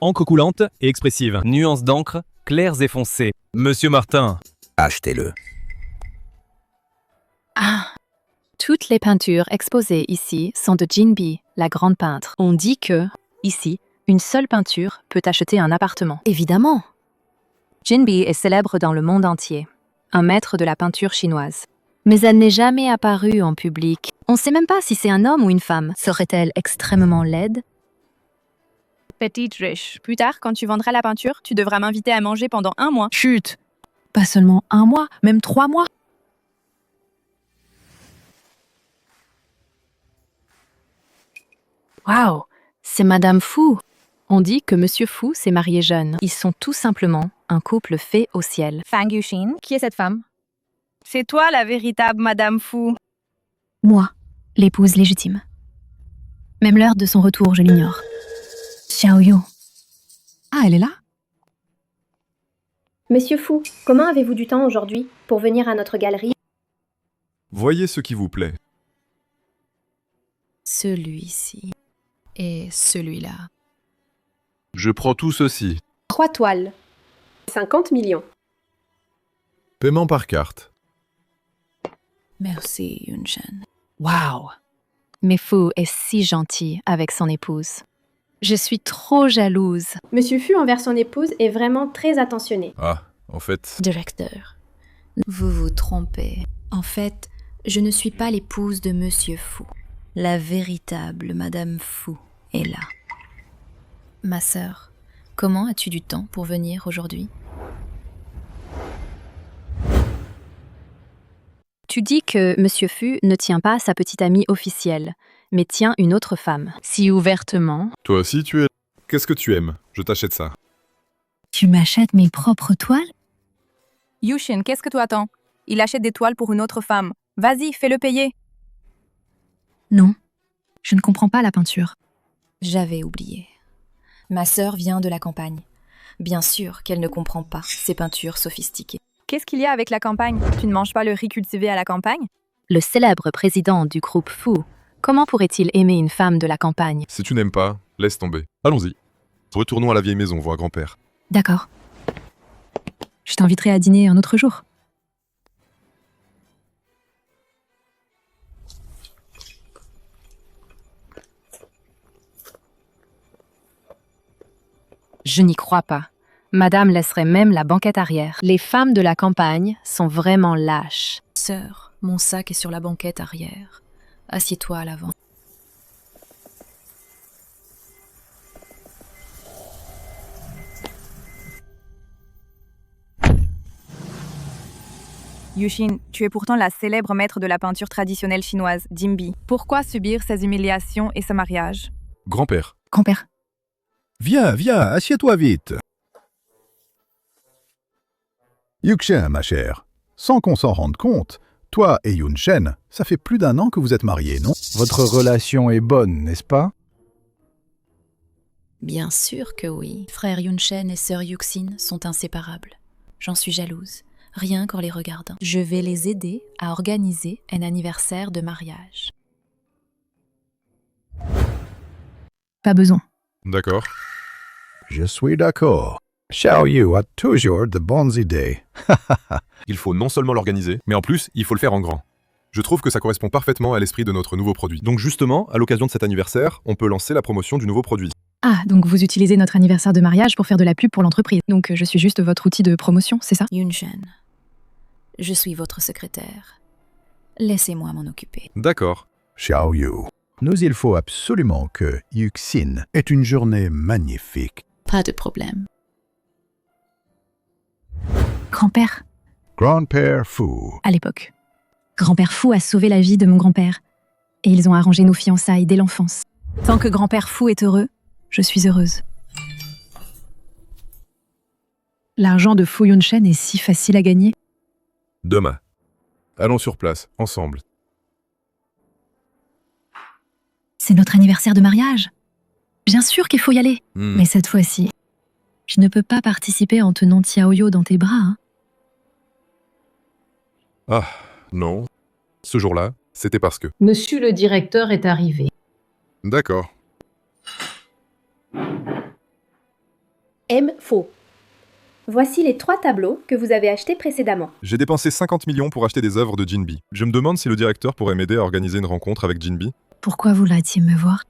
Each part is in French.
Encre coulante et expressive. Nuances d'encre, claires et foncées. Monsieur Martin. Achetez-le. Ah. Toutes les peintures exposées ici sont de Jinbi, la grande peintre. On dit que, ici, une seule peinture peut acheter un appartement. Évidemment. Jinbi est célèbre dans le monde entier, un maître de la peinture chinoise. Mais elle n'est jamais apparue en public. On ne sait même pas si c'est un homme ou une femme. Serait-elle extrêmement laide? Petite riche. Plus tard, quand tu vendras la peinture, tu devras m'inviter à manger pendant 1 mois. Chut! Pas seulement 1 mois, même 3 mois. Waouh! C'est Madame Fu. On dit que Monsieur Fu s'est marié jeune. Ils sont tout simplement un couple fait au ciel. Fang Yuxin, qui est cette femme? C'est toi la véritable Madame Fu. Moi, l'épouse légitime. Même l'heure de son retour, je l'ignore. Xiaoyu. Ah, elle est là? Monsieur Fu, comment avez-vous du temps aujourd'hui pour venir à notre galerie? Voyez ce qui vous plaît. Celui-ci. Et celui-là. Je prends tout ceci. 3 toiles. 50 millions. Paiement par carte. Merci, Yunshan. Waouh! Mais Fu est si gentil avec son épouse. Je suis trop jalouse. Monsieur Fu envers son épouse est vraiment très attentionné. Ah, en fait... Directeur, vous vous trompez. En fait, je ne suis pas l'épouse de Monsieur Fu. La véritable Madame Fu est là. Ma sœur, comment as-tu du temps pour venir aujourd'hui? Tu dis que Monsieur Fu ne tient pas sa petite amie officielle, mais tient une autre femme. Si ouvertement. Toi aussi, tu es... Qu'est-ce que tu aimes? Je t'achète ça. Tu m'achètes mes propres toiles? Yuxin, qu'est-ce que tu attends? Il achète des toiles pour une autre femme. Vas-y, fais-le payer. Non, je ne comprends pas la peinture. J'avais oublié. Ma sœur vient de la campagne. Bien sûr qu'elle ne comprend pas ces peintures sophistiquées. Qu'est-ce qu'il y a avec la campagne? Tu ne manges pas le riz cultivé à la campagne? Le célèbre président du groupe Fu, comment pourrait-il aimer une femme de la campagne? Si tu n'aimes pas, laisse tomber. Allons-y. Retournons à la vieille maison voir grand-père. D'accord. Je t'inviterai à dîner un autre jour. Je n'y crois pas. Madame laisserait même la banquette arrière. Les femmes de la campagne sont vraiment lâches. Sœur, mon sac est sur la banquette arrière. Assieds-toi à l'avant. Yuxin, tu es pourtant la célèbre maître de la peinture traditionnelle chinoise, Jinbi. Pourquoi subir ces humiliations et ce mariage? Grand-père. Grand-père. Viens, assieds-toi vite. Yuxin, ma chère, sans qu'on s'en rende compte, toi et Yunshen, ça fait plus d'1 an que vous êtes mariés, non? Votre relation est bonne, n'est-ce pas? Bien sûr que oui. Frère Yunshen et sœur Yuxin sont inséparables. J'en suis jalouse, rien qu'en les regardant. Je vais les aider à organiser un anniversaire de mariage. Pas besoin. D'accord. Je suis d'accord. Xiaoyu a toujours de bonnes idées. Il faut non seulement l'organiser, mais en plus, il faut le faire en grand. Je trouve que ça correspond parfaitement à l'esprit de notre nouveau produit. Donc justement, à l'occasion de cet anniversaire, on peut lancer la promotion du nouveau produit. Ah, donc vous utilisez notre anniversaire de mariage pour faire de la pub pour l'entreprise. Donc je suis juste votre outil de promotion, c'est ça? Yunshen, je suis votre secrétaire. Laissez-moi m'en occuper. D'accord. Xiaoyu, nous il faut absolument que Yuxin ait une journée magnifique. Pas de problème. Grand-père, Grand-père Fu. à l'époque. Grand-père Fu a sauvé la vie de mon grand-père. Et ils ont arrangé nos fiançailles dès l'enfance. Tant que grand-père Fu est heureux, je suis heureuse. L'argent de Fu Yunshen est si facile à gagner. Demain. Allons sur place, ensemble. C'est notre anniversaire de mariage. Bien sûr qu'il faut y aller. Mais cette fois-ci, je ne peux pas participer en tenant Xiaoyu dans tes bras. Hein. Ah, non. Ce jour-là, c'était parce que... Monsieur le directeur est arrivé. D'accord. M. Faux. Voici les 3 tableaux que vous avez achetés précédemment. J'ai dépensé 50 millions pour acheter des œuvres de Jinbi. Je me demande si le directeur pourrait m'aider à organiser une rencontre avec Jinbi. Pourquoi vous l'attiez me voir?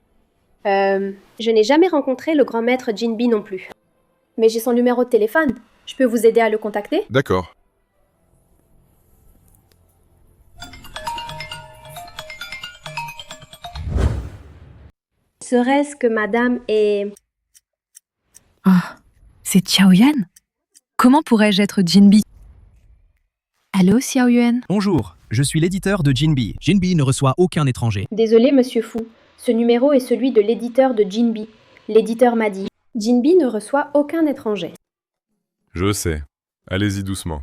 Je n'ai jamais rencontré le grand maître Jinbi non plus. Mais j'ai son numéro de téléphone. Je peux vous aider à le contacter? D'accord. Serait-ce que madame est... Ah, c'est Xiaoyuan? Comment pourrais-je être Jinbi? Allô, Xiaoyuan? Bonjour, je suis l'éditeur de Jinbi. Jinbi ne reçoit aucun étranger. Désolé, monsieur Fu. Ce numéro est celui de l'éditeur de Jinbi. L'éditeur m'a dit. Jinbi ne reçoit aucun étranger. Je sais. Allez-y doucement.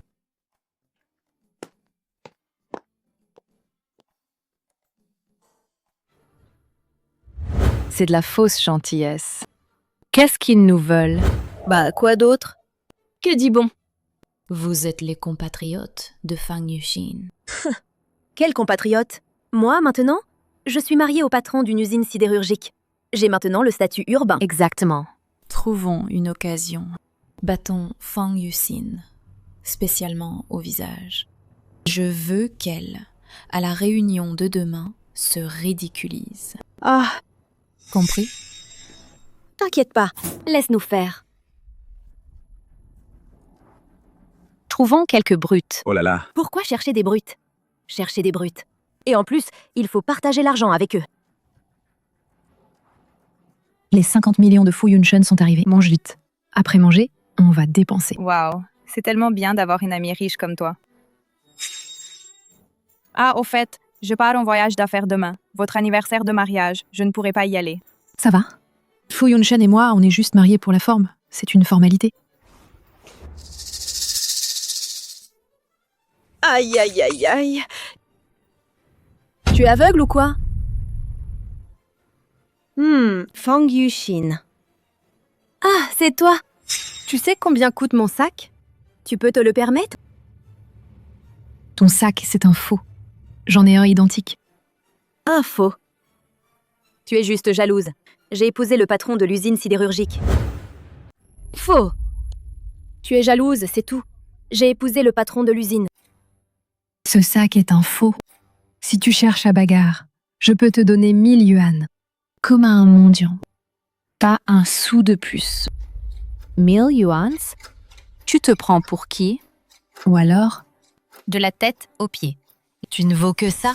C'est de la fausse gentillesse. Qu'est-ce qu'ils nous veulent? Bah, quoi d'autre? Que dit bon? Vous êtes les compatriotes de Fang Yuxin. Quel compatriote? Moi, maintenant? Je suis mariée au patron d'une usine sidérurgique. J'ai maintenant le statut urbain. Exactement. Trouvons une occasion. Battons Fang Yuxin, spécialement au visage. Je veux qu'elle, à la réunion de demain, se ridiculise. Ah, Compris? t'inquiète pas, laisse-nous faire. Trouvons quelques brutes. Oh là là. Pourquoi chercher des brutes? Chercher des brutes. Et en plus, il faut partager l'argent avec eux. Les 50 millions de Fu Yunshen sont arrivés. Mange vite. Après manger, on va dépenser. Waouh, c'est tellement bien d'avoir une amie riche comme toi. Ah, au fait, je pars en voyage d'affaires demain. Votre anniversaire de mariage, je ne pourrai pas y aller. Ça va? Fu Yunshen et moi, on est juste mariés pour la forme. C'est une formalité. Aïe, aïe, aïe, aïe. Tu es aveugle ou quoi? Fang Yuxin. Ah, c'est toi. Tu sais combien coûte mon sac? Tu peux te le permettre? Ton sac, c'est un faux. J'en ai un identique. Un faux. Tu es juste jalouse. J'ai épousé le patron de l'usine sidérurgique. Faux. Tu es jalouse, c'est tout. J'ai épousé le patron de l'usine. Ce sac est un faux. Si tu cherches à bagarre, je peux te donner 1000 yuan. Comme à un mendiant. Pas un sou de plus. 1000 yuans? Tu te prends pour qui? Ou alors? De la tête aux pieds. Tu ne vaux que ça?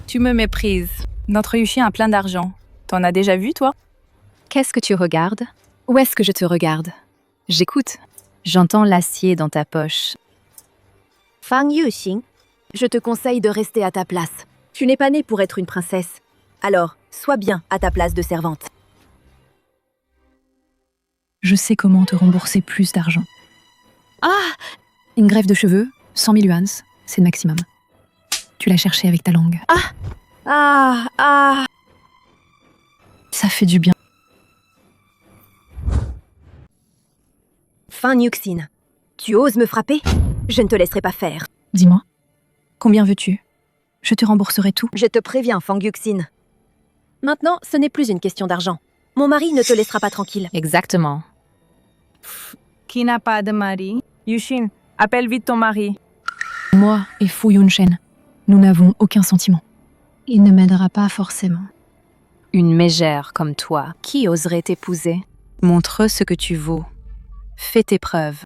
Tu me méprises. Notre Yuxin a plein d'argent. T'en as déjà vu, toi? Qu'est-ce que tu regardes? Où est-ce que je te regarde? J'écoute. J'entends l'acier dans ta poche. Fang Yuxin, je te conseille de rester à ta place. Tu n'es pas née pour être une princesse. Alors, sois bien à ta place de servante. Je sais comment te rembourser plus d'argent. Ah! Une greffe de cheveux, 100 000 yuans, c'est le maximum. Tu l'as cherché avec ta langue. Ah! Ça fait du bien. Fang Yuxin, tu oses me frapper? Je ne te laisserai pas faire. Dis-moi, combien veux-tu? Je te rembourserai tout. Je te préviens, Fang Yuxin. Maintenant, ce n'est plus une question d'argent. Mon mari ne te laissera pas tranquille. Exactement. Qui n'a pas de mari? Yuxin, appelle vite ton mari. Moi et Fu Yunshen, nous n'avons aucun sentiment. Il ne m'aidera pas forcément. Une mégère comme toi, qui oserait t'épouser? Montre ce que tu vaux. Fais tes preuves.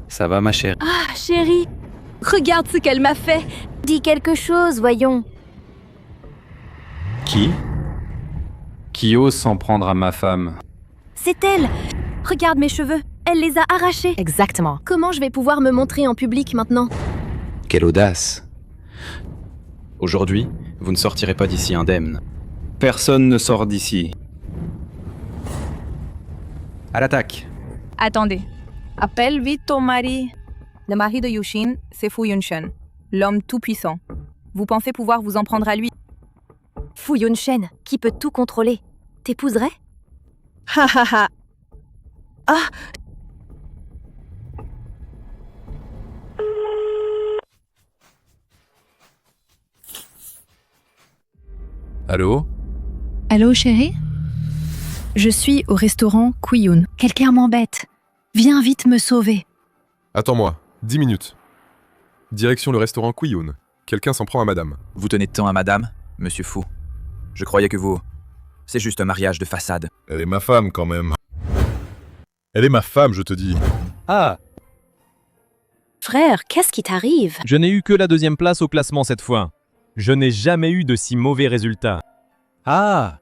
Ça va, ma chère? Ah, chérie, regarde ce qu'elle m'a fait. Dis quelque chose, voyons. Qui ose s'en prendre à ma femme? C'est elle. Regarde mes cheveux, elle les a arrachés. Exactement. Comment je vais pouvoir me montrer en public maintenant? Quelle audace! Aujourd'hui, vous ne sortirez pas d'ici indemne. Personne ne sort d'ici. À l'attaque! Attendez. Appelle vite ton mari. Le mari de Yuxin, c'est Fu Yunshen, l'homme tout-puissant. Vous pensez pouvoir vous en prendre à lui? Fu Yunshen, qui peut tout contrôler. T'épouserais? Ha ha ha. Ah! Allô? Allô, chérie? Je suis au restaurant Kuyun. Quelqu'un m'embête. Viens vite me sauver. Attends-moi, 10 minutes. Direction le restaurant Kuyun. Quelqu'un s'en prend à madame. Vous tenez tant à madame, monsieur Fou. Je croyais que vous... C'est juste un mariage de façade. Elle est ma femme quand même. Elle est ma femme, je te dis. Ah, Frère, qu'est-ce qui t'arrive? je n'ai eu que la 2e place au classement cette fois. Je n'ai jamais eu de si mauvais résultats. Ah,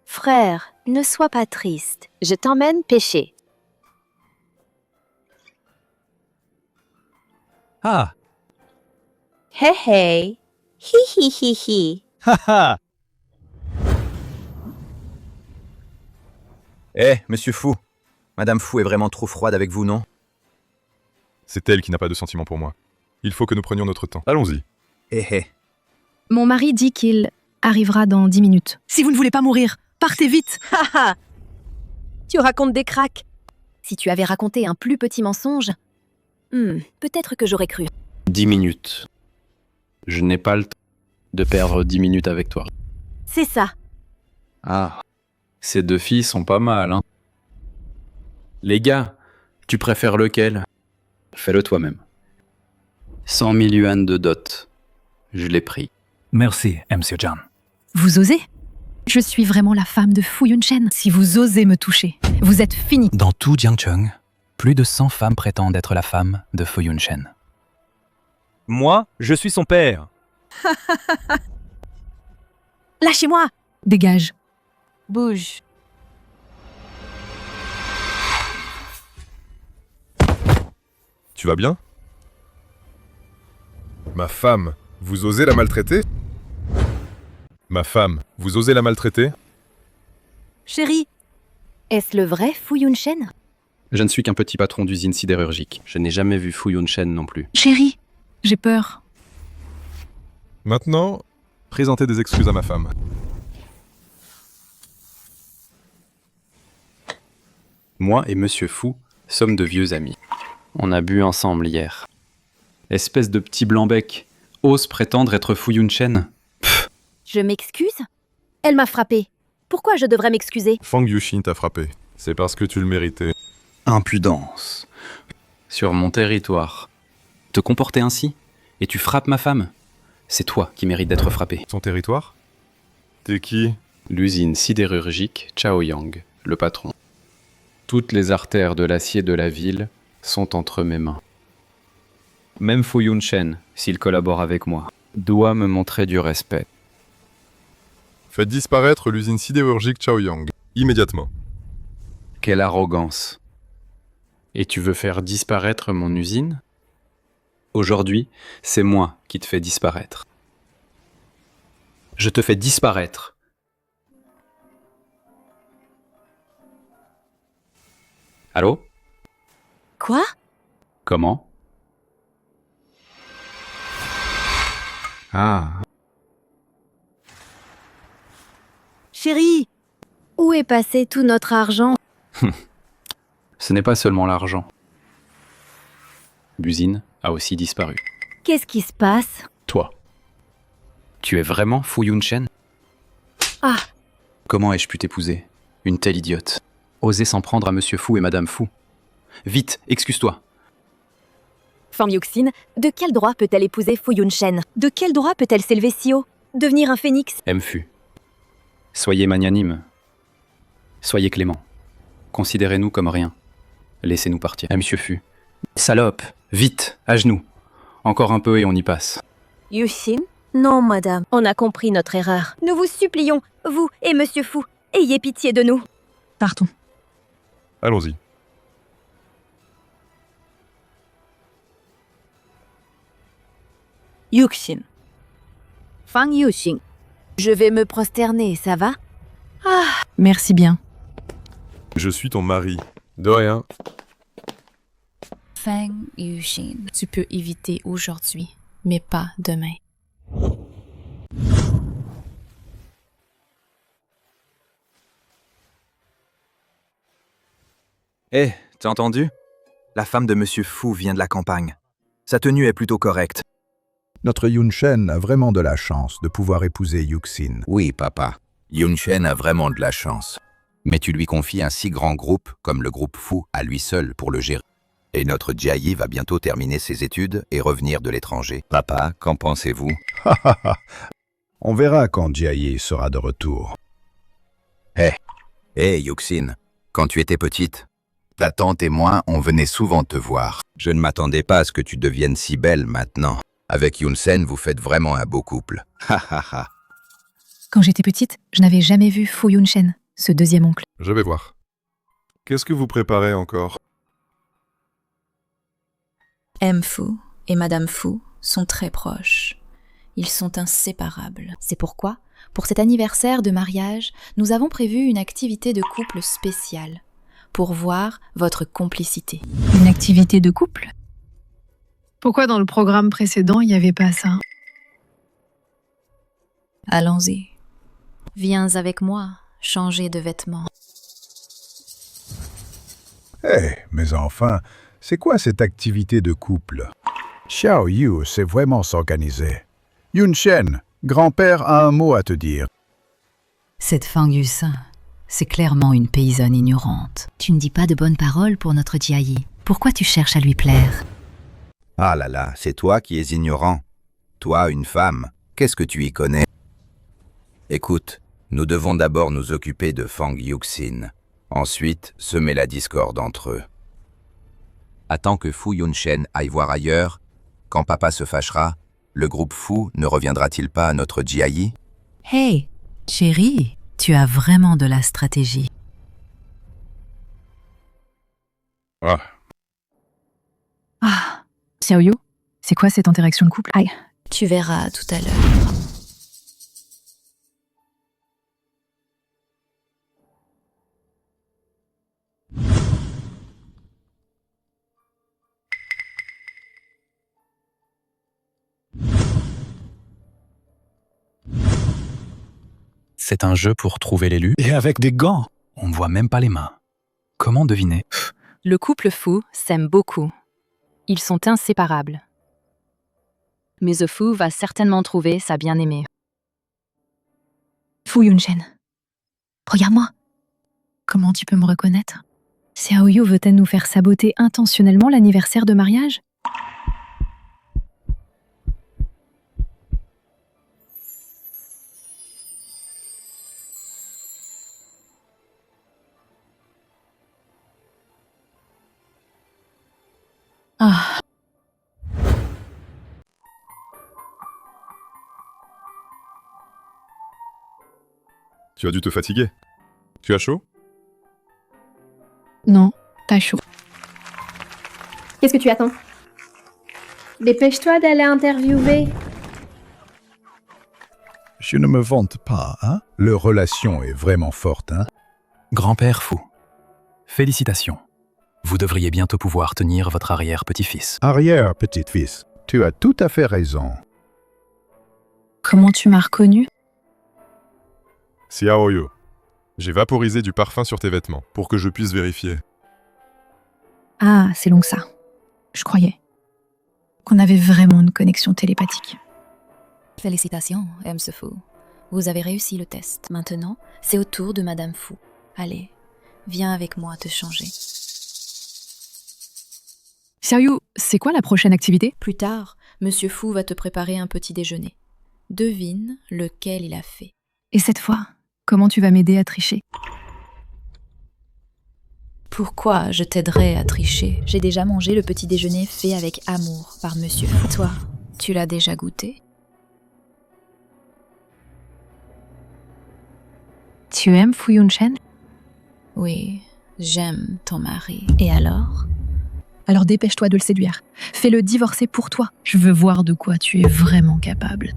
Frère, ne sois pas triste. Je t'emmène pêcher. ah, Hey hey. Hi hi hi hi. haha. Eh, monsieur Fou. Madame Fou est vraiment trop froide avec vous, non? C'est elle qui n'a pas de sentiment pour moi. Il faut que nous prenions notre temps. Allons-y. Eh eh. Mon mari dit qu'il arrivera dans 10 minutes. Si vous ne voulez pas mourir, partez vite. Haha. Tu racontes des cracks. Si tu avais raconté un plus petit mensonge, peut-être que j'aurais cru. 10 minutes. Je n'ai pas le temps de perdre 10 minutes avec toi. C'est ça. Ah, ces 2 filles sont pas mal, hein. Les gars, tu préfères lequel? Fais-le toi-même. 100 000 yuan de dot. Je l'ai pris. Merci, Monsieur John. Vous osez? Je suis vraiment la femme de Fu Yunchen. Si vous osez me toucher, vous êtes fini. Dans tout Jiangcheng, plus de 100 femmes prétendent être la femme de Fu Yunchen. Moi, je suis son père. Lâchez-moi! Dégage. Bouge. Tu vas bien? Ma femme, vous osez la maltraiter? Ma femme, vous osez la maltraiter? Chérie, est-ce le vrai Fu Yunchen? Je ne suis qu'un petit patron d'usine sidérurgique. Je n'ai jamais vu Fu Yunchen non plus. Chérie, j'ai peur. Maintenant, présentez des excuses à ma femme. Moi et monsieur Fou sommes de vieux amis. On a bu ensemble hier. Espèce de petit blanc-bec, ose prétendre être Fu Yunchen. Je m'excuse? Elle m'a frappé. Pourquoi je devrais m'excuser? Fang Yuxin t'a frappé. C'est parce que tu le méritais. Impudence. Sur mon territoire. Te comporter ainsi? Et tu frappes ma femme? C'est toi qui mérites d'être frappé. Son territoire? T'es qui? L'usine sidérurgique Chaoyang, le patron. Toutes les artères de l'acier de la ville sont entre mes mains. Même Fu Yunchen, s'il collabore avec moi, doit me montrer du respect. Faites disparaître l'usine sidérurgique Chaoyang. Immédiatement. Quelle arrogance. Et tu veux faire disparaître mon usine? Aujourd'hui, c'est moi qui te fais disparaître. Je te fais disparaître. Allô? Quoi? Comment? Ah, Chérie, où est passé tout notre argent? Ce n'est pas seulement l'argent. L'usine a aussi disparu. Qu'est-ce qui se passe? Toi. Tu es vraiment Fu Yunchen? Ah, Comment ai-je pu t'épouser? Une telle idiote. Oser s'en prendre à Monsieur Fou et Madame Fou. Vite, excuse-toi. Fang Yuxin, de quel droit peut-elle épouser Fu Yunchen? De quel droit peut-elle s'élever si haut? Devenir un phénix? MFU. Soyez magnanime. Soyez clément. Considérez-nous comme rien. Laissez-nous partir. Monsieur Fu. Salope, vite, à genoux. Encore un peu et on y passe. Yuxin? Non, madame, on a compris notre erreur. Nous vous supplions, vous et Monsieur Fu, ayez pitié de nous. Partons. Allons-y. Yuxin. Fang Yuxin. Je vais me prosterner, ça va? Merci bien. Je suis ton mari. De rien. Fang Yuxin. Tu peux éviter aujourd'hui, mais pas demain. Hé, t'as entendu? La femme de Monsieur Fou vient de la campagne. Sa tenue est plutôt correcte. Notre Yunshen a vraiment de la chance de pouvoir épouser Yuxin. Oui, papa. Yunshen a vraiment de la chance. Mais tu lui confies un si grand groupe, comme le groupe Fu, à lui seul pour le gérer. Et notre Jiayi va bientôt terminer ses études et revenir de l'étranger. Papa, qu'en pensez-vous? On verra quand Jiayi sera de retour. Hé, Yuxin, quand tu étais petite, ta tante et moi, on venait souvent te voir. Je ne m'attendais pas à ce que tu deviennes si belle maintenant. Avec Yunsen, vous faites vraiment un beau couple. Quand j'étais petite, je n'avais jamais vu Fu Yunshen, ce deuxième oncle. Je vais voir. Qu'est-ce que vous préparez encore? M. Fu et Madame Fu sont très proches. Ils sont inséparables. C'est pourquoi, pour cet anniversaire de mariage, nous avons prévu une activité de couple spéciale pour voir votre complicité. Une activité de couple? Pourquoi dans le programme précédent, il n'y avait pas ça? Allons-y. Viens avec moi, changer de vêtements. Mais enfin, c'est quoi cette activité de couple? Xiao Yu sait vraiment s'organiser. Yunshen, grand-père a un mot à te dire. Cette Fang Yusin, c'est clairement une paysanne ignorante. Tu ne dis pas de bonnes paroles pour notre Jiayi. Pourquoi tu cherches à lui plaire? Ah là là, c'est toi qui es ignorant. Toi, une femme, qu'est-ce que tu y connais? Écoute, nous devons d'abord nous occuper de Fang Yuxin. Ensuite, semer la discorde entre eux. Attends que Fu Yunshen aille voir ailleurs. Quand papa se fâchera, le groupe Fu ne reviendra-t-il pas à notre Jiayi? Hey, chérie, tu as vraiment de la stratégie. Xiaoyu, c'est quoi cette interaction de couple? Aïe. Tu verras tout à l'heure. C'est un jeu pour trouver l'élu. Et avec des gants. On ne voit même pas les mains. Comment deviner? Le couple Fu s'aime beaucoup. Ils sont inséparables. Mais The Fu va certainement trouver sa bien-aimée. Fu Yunshen. Regarde-moi. Comment tu peux me reconnaître? Xiaoyu veut-elle nous faire saboter intentionnellement l'anniversaire de mariage? Ah. Tu as dû te fatiguer. Tu as chaud? Non, t'as chaud. Qu'est-ce que tu attends? Dépêche-toi d'aller interviewer. Je ne me vante pas, hein? Leur relation est vraiment forte, hein? Grand-père Fu, félicitations. Vous devriez bientôt pouvoir tenir votre arrière-petit-fils. Arrière-petit-fils, tu as tout à fait raison. Comment tu m'as reconnu? Xiaoyu, j'ai vaporisé du parfum sur tes vêtements pour que je puisse vérifier. Ah, c'est long que ça. Je croyais qu'on avait vraiment une connexion télépathique. Félicitations, M. Fu. Vous avez réussi le test. Maintenant, c'est au tour de Madame Fu. Allez, viens avec moi te changer. Xiaoyu, c'est quoi la prochaine activité? Plus tard, Monsieur Fu va te préparer un petit déjeuner. Devine lequel il a fait. Et cette fois, comment tu vas m'aider à tricher? Pourquoi je t'aiderais à tricher? J'ai déjà mangé le petit déjeuner fait avec amour par Monsieur Fu. Toi, tu l'as déjà goûté? Tu aimes Fu Yunshen? Oui, j'aime ton mari. Et alors? Alors dépêche-toi de le séduire. Fais-le divorcer pour toi. Je veux voir de quoi tu es vraiment capable.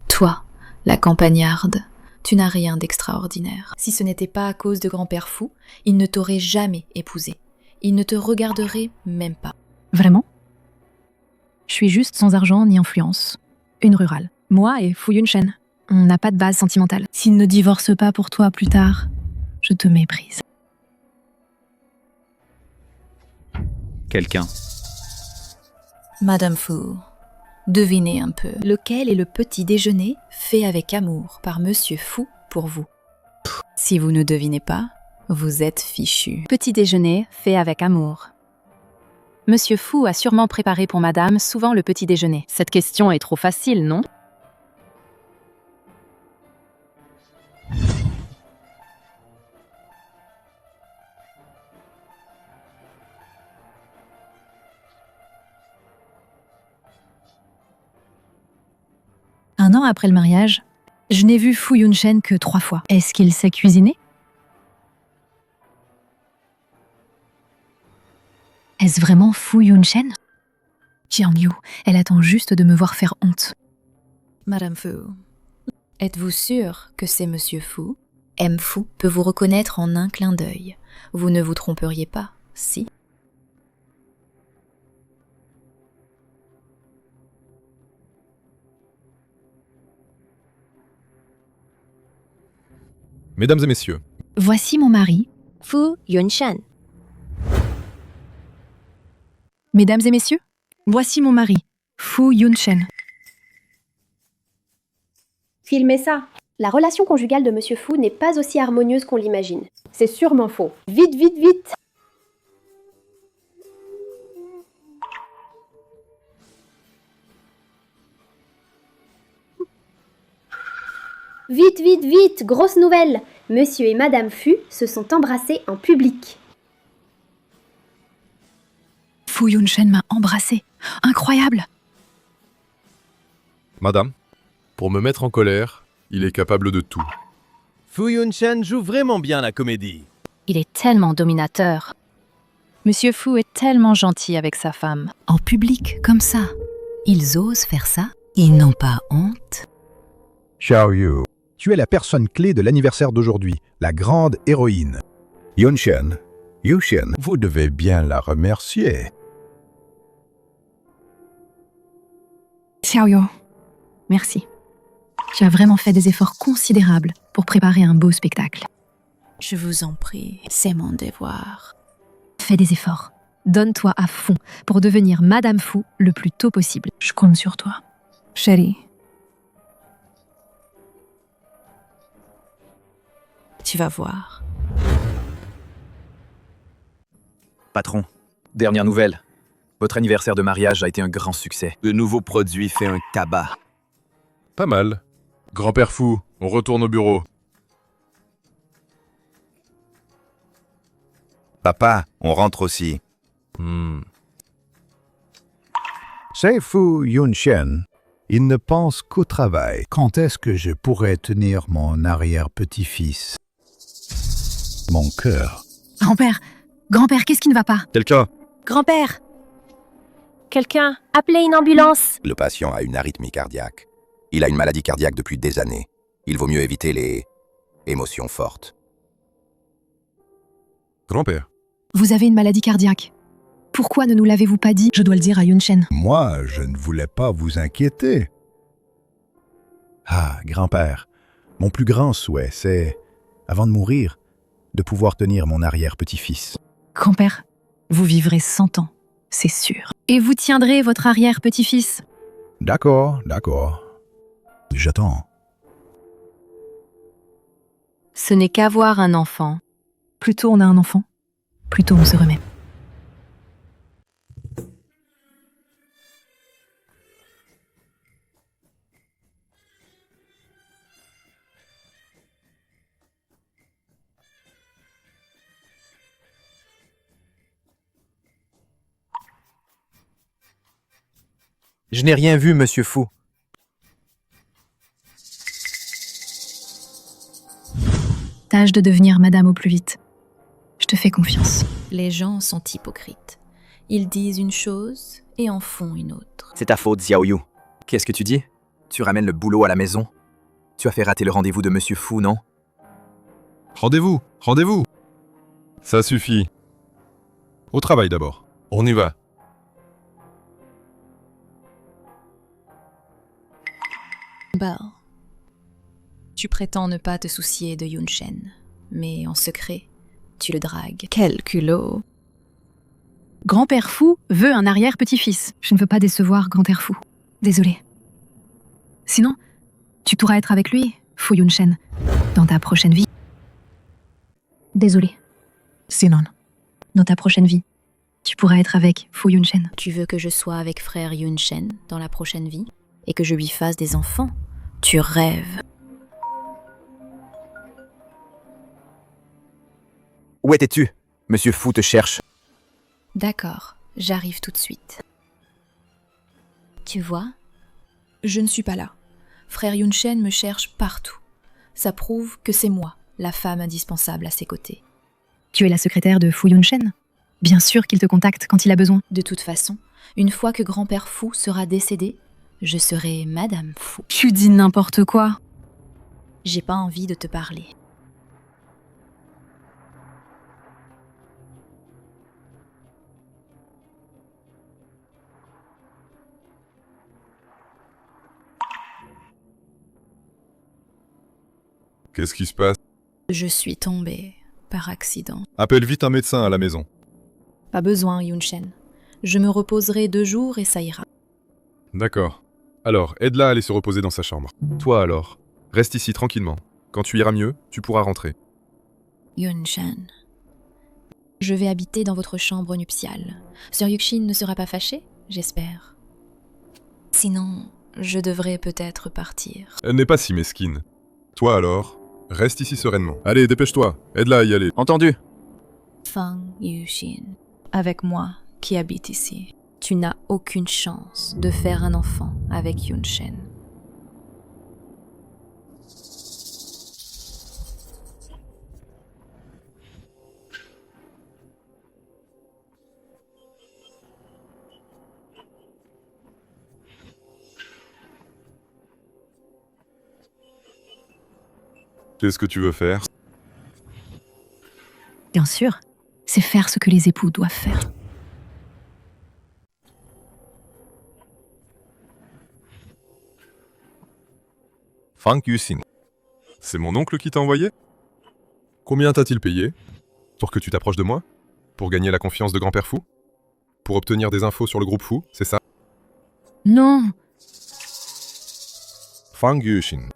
Toi, la campagnarde, tu n'as rien d'extraordinaire. Si ce n'était pas à cause de grand-père Fou, il ne t'aurait jamais épousé. Il ne te regarderait même pas. Vraiment? Je suis juste sans argent ni influence. Une rurale. Moi et Fu Yunshen. On n'a pas de base sentimentale. S'il ne divorce pas pour toi plus tard, je te méprise. Quelqu'un. Madame Fu, devinez un peu. Lequel est le petit déjeuner fait avec amour par Monsieur Fu pour vous? Si vous ne devinez pas, vous êtes fichu. Petit déjeuner fait avec amour. Monsieur Fu a sûrement préparé pour madame souvent le petit déjeuner. Cette question est trop facile, non? Un an après le mariage, je n'ai vu Fu Yunshen que 3 fois. Est-ce qu'il sait cuisiner? Est-ce vraiment Fu Yunshen? Jiang Yu, elle attend juste de me voir faire honte. Madame Fu, êtes-vous sûre que c'est Monsieur Fu? M. Fu peut vous reconnaître en un clin d'œil. Vous ne vous tromperiez pas, si? Mesdames et messieurs, Voici mon mari. Fu Yunshen. Mesdames et messieurs, voici mon mari, Fu Yunshen. Filmez ça. La relation conjugale de Monsieur Fu n'est pas aussi harmonieuse qu'on l'imagine. C'est sûrement faux. Vite, vite, vite! Vite, vite, vite! Grosse nouvelle! Monsieur et Madame Fu se sont embrassés en public. Fu Yunshen m'a embrassée. Incroyable! madame, pour me mettre en colère, il est capable de tout. Fu Yunshen joue vraiment bien la comédie. Il est tellement dominateur. Monsieur Fu est tellement gentil avec sa femme. En public, comme ça. Ils osent faire ça. Ils n'ont pas honte. Xiao Yu, tu es la personne clé de l'anniversaire d'aujourd'hui, la grande héroïne. Yunshen, vous devez bien la remercier. Xiaoyo, merci. Tu as vraiment fait des efforts considérables pour préparer un beau spectacle. Je vous en prie, c'est mon devoir. Fais des efforts. Donne-toi à fond pour devenir Madame Fu le plus tôt possible. Je compte sur toi. Chérie. Tu vas voir. Patron, dernière nouvelle. Votre anniversaire de mariage a été un grand succès. De nouveaux produits fait un tabac. Pas mal. Grand-père Fou, on retourne au bureau. Papa, on rentre aussi. C'est Fu Yunshen. Il ne pense qu'au travail. Quand est-ce que je pourrais tenir mon arrière-petit-fils? Mon cœur. Grand-père, qu'est-ce qui ne va pas? Quelqu'un? Grand-père! Quelqu'un, appelez une ambulance! Le patient a une arythmie cardiaque. Il a une maladie cardiaque depuis des années. Il vaut mieux éviter les émotions fortes. Grand-père. Vous avez une maladie cardiaque. Pourquoi ne nous l'avez-vous pas dit? Je dois le dire à Yunshen. Moi, je ne voulais pas vous inquiéter. Ah, grand-père, mon plus grand souhait, c'est, avant de mourir, de pouvoir tenir mon arrière-petit-fils. Grand-père, vous vivrez 100 ans, c'est sûr. Et vous tiendrez votre arrière-petit-fils. D'accord. J'attends. Ce n'est qu'avoir un enfant. Plus tôt on a un enfant, plus tôt on se remet. Je n'ai rien vu, Monsieur Fu. Tâche de devenir madame au plus vite. Je te fais confiance. Les gens sont hypocrites. Ils disent une chose et en font une autre. C'est ta faute, Xiaoyu. Qu'est-ce que tu dis? Tu ramènes le boulot à la maison? Tu as fait rater le rendez-vous de Monsieur Fu, non? Rendez-vous. Ça suffit. Au travail d'abord. On y va. Belle, tu prétends ne pas te soucier de Yunshen, mais en secret, tu le dragues. Quel culot! Grand-père fou veut un arrière-petit-fils. Je ne veux pas décevoir grand-père fou. Désolée. Sinon, tu pourras être avec lui, Fu Yunshen, dans ta prochaine vie. Désolée. Sinon, dans ta prochaine vie, tu pourras être avec Fu Yunshen. Tu veux que je sois avec frère Yunshen dans la prochaine vie et que je lui fasse des enfants? Tu rêves. Où étais-tu? Monsieur Fu te cherche. D'accord, j'arrive tout de suite. Tu vois? Je ne suis pas là. Frère Yunshen me cherche partout. Ça prouve que c'est moi, la femme indispensable à ses côtés. Tu es la secrétaire de Fu Yunshen? Bien sûr qu'il te contacte quand il a besoin. De toute façon, une fois que grand-père Fu sera décédé, je serai Madame Fu. Tu dis n'importe quoi. J'ai pas envie de te parler. Qu'est-ce qui se passe? Je suis tombée par accident. Appelle vite un médecin à la maison. Pas besoin, Yunshen. Je me reposerai 2 jours et ça ira. D'accord. Alors, aide-la à aller se reposer dans sa chambre. Toi alors, reste ici tranquillement. Quand tu iras mieux, tu pourras rentrer. Yunshen. Je vais habiter dans votre chambre nuptiale. Sir Yukshin ne sera pas fâché, j'espère. Sinon, je devrais peut-être partir. Elle n'est pas si mesquine. Toi alors, reste ici sereinement. Allez, dépêche-toi, aide-la à y aller. Entendu? Fang Yukshin, avec moi qui habite ici, tu n'as aucune chance de faire un enfant avec Yunshen. Qu'est-ce que tu veux faire? Bien sûr, c'est faire ce que les époux doivent faire. Fang Yusin. C'est mon oncle qui t'a envoyé? Combien t'a-t-il payé? Pour que tu t'approches de moi? Pour gagner la confiance de grand-père Fu? Pour obtenir des infos sur le groupe Fu, c'est ça? Non. Fang Yusin.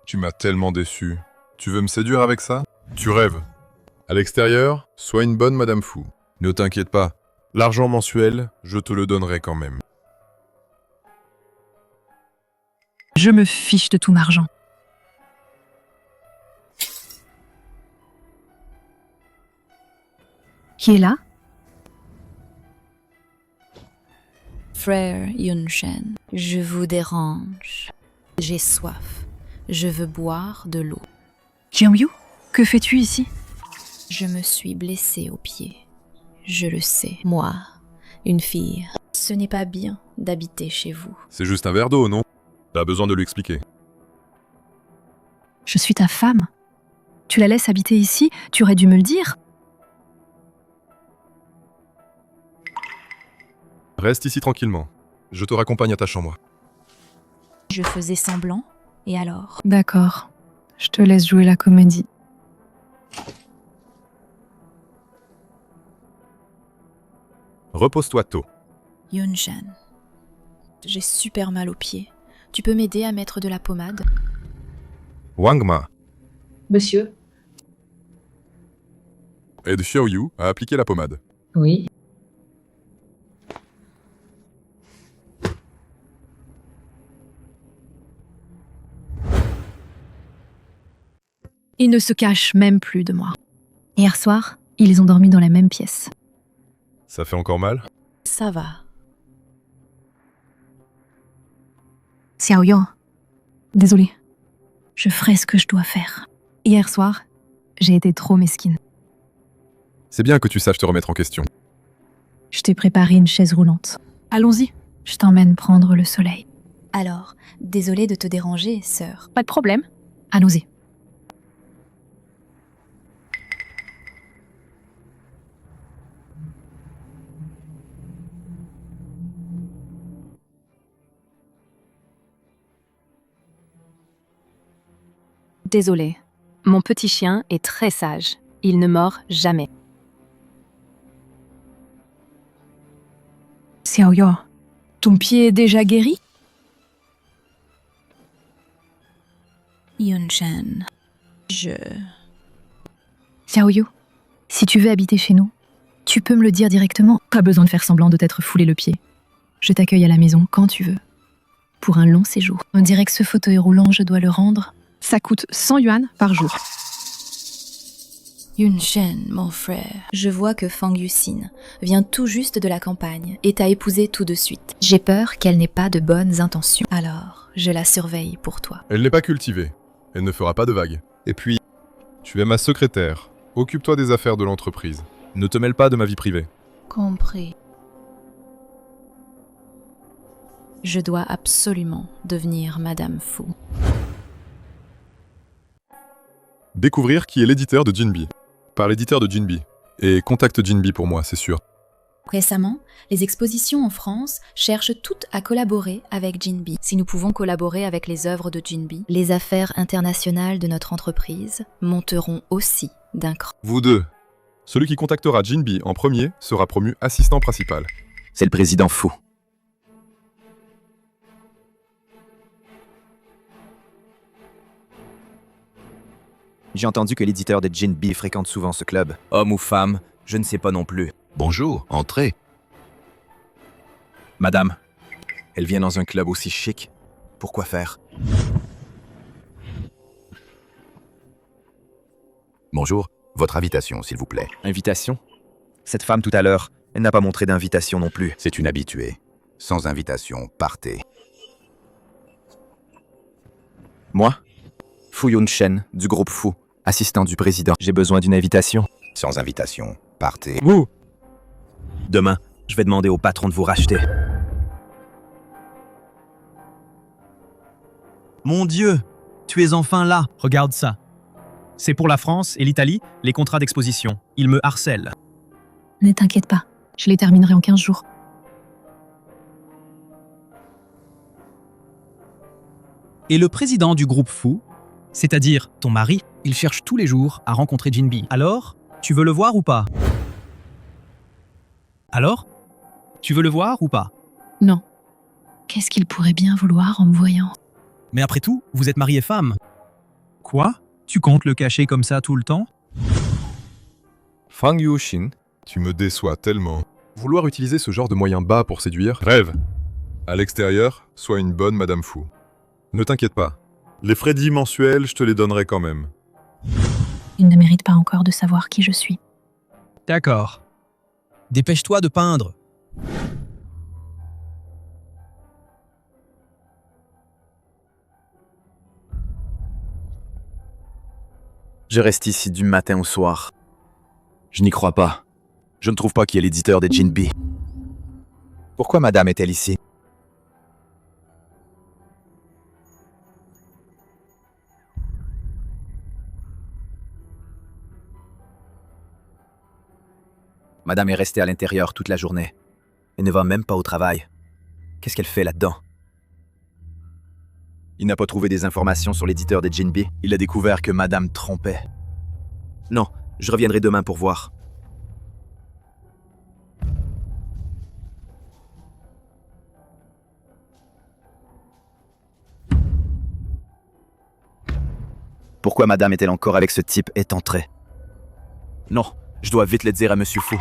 Tu m'as tellement déçu. Tu veux me séduire avec ça? Tu rêves. À l'extérieur, sois une bonne Madame Fu. Ne t'inquiète pas. L'argent mensuel, je te le donnerai quand même. Je me fiche de tout mon argent. Qui est là? Frère Yunshen, je vous dérange. J'ai soif. Je veux boire de l'eau. Jiangyu, que fais-tu ici? Je me suis blessée au pied. Je le sais. Moi, une fille, ce n'est pas bien d'habiter chez vous. C'est juste un verre d'eau, non? T'as besoin de lui expliquer. Je suis ta femme. Tu la laisses habiter ici? Tu aurais dû me le dire. Reste ici tranquillement. Je te raccompagne à ta chambre. Je faisais semblant, et alors? D'accord. Je te laisse jouer la comédie. Repose-toi tôt. Yunshen, j'ai super mal aux pieds. Tu peux m'aider à mettre de la pommade? Wangma, Monsieur? aide Xiaoyu à appliquer la pommade. Oui. Ils ne se cachent même plus de moi. Hier soir, ils ont dormi dans la même pièce. Ça fait encore mal? Ça va. Xiaoyan, désolée. Je ferai ce que je dois faire. Hier soir, j'ai été trop mesquine. C'est bien que tu saches te remettre en question. Je t'ai préparé une chaise roulante. Allons-y, je t'emmène prendre le soleil. Alors, désolée de te déranger, sœur. Pas de problème. Allons-y. Désolée, mon petit chien est très sage. Il ne mord jamais. Xiaoyo, ton pied est déjà guéri? Yunshen, Xiaoyu, si tu veux habiter chez nous, tu peux me le dire directement. Pas besoin de faire semblant de t'être foulé le pied. Je t'accueille à la maison quand tu veux. Pour un long séjour. On dirait que ce fauteuil roulant, je dois le rendre. Ça coûte 100 yuan par jour. Yunshen, mon frère, je vois que Fang Yuxin vient tout juste de la campagne et t'a épousé tout de suite. J'ai peur qu'elle n'ait pas de bonnes intentions. Alors, je la surveille pour toi. Elle n'est pas cultivée. Elle ne fera pas de vagues. Et puis, tu es ma secrétaire. Occupe-toi des affaires de l'entreprise. Ne te mêle pas de ma vie privée. Compris. Je dois absolument devenir Madame Fu. Découvrir qui est l'éditeur de Jinbi. Par l'éditeur de Jinbi. Et contacte Jinbi pour moi, c'est sûr. Récemment, les expositions en France cherchent toutes à collaborer avec Jinbi. Si nous pouvons collaborer avec les œuvres de Jinbi, les affaires internationales de notre entreprise monteront aussi d'un cran. Vous deux. Celui qui contactera Jinbi en premier sera promu assistant principal. C'est le président Fu. J'ai entendu que l'éditeur de Jinbi fréquente souvent ce club. Homme ou femme, je ne sais pas non plus. Bonjour, entrez. Madame, elle vient dans un club aussi chic. Pourquoi faire? Bonjour, votre invitation, s'il vous plaît. Invitation? Cette femme tout à l'heure, elle n'a pas montré d'invitation non plus. C'est une habituée. Sans invitation, partez. Moi? Fu Yunshen, du groupe Fu, assistant du président. J'ai besoin d'une invitation. Sans invitation, partez. Vous! Demain, je vais demander au patron de vous racheter. Mon Dieu, tu es enfin là. Regarde ça. C'est pour la France et l'Italie, les contrats d'exposition. Ils me harcèlent. Ne t'inquiète pas, je les terminerai en 15 jours. Et le président du groupe Fu, c'est-à-dire ton mari, il cherche tous les jours à rencontrer Jinbi. Alors, tu veux le voir ou pas? Alors? Tu veux le voir ou pas? Non. Qu'est-ce qu'il pourrait bien vouloir en me voyant? Mais après tout, vous êtes mari et femme. Quoi? Tu comptes le cacher comme ça tout le temps? Fang Yuxin, tu me déçois tellement. Vouloir utiliser ce genre de moyens bas pour séduire, rêve. À l'extérieur, sois une bonne Madame Fu. Ne t'inquiète pas. Les frais dits mensuels, je te les donnerai quand même. Il ne mérite pas encore de savoir qui je suis. D'accord. Dépêche-toi de peindre. Je reste ici du matin au soir. Je n'y crois pas. Je ne trouve pas qui est l'éditeur de Jinbi. Pourquoi madame est-elle ici? Madame est restée à l'intérieur toute la journée. Elle ne va même pas au travail. Qu'est-ce qu'elle fait là-dedans? Il n'a pas trouvé des informations sur l'éditeur de Jinbi. Il a découvert que madame trompait. Non, je reviendrai demain pour voir. Pourquoi madame est-elle encore avec ce type étantré? Non, je dois vite le dire à monsieur Fu.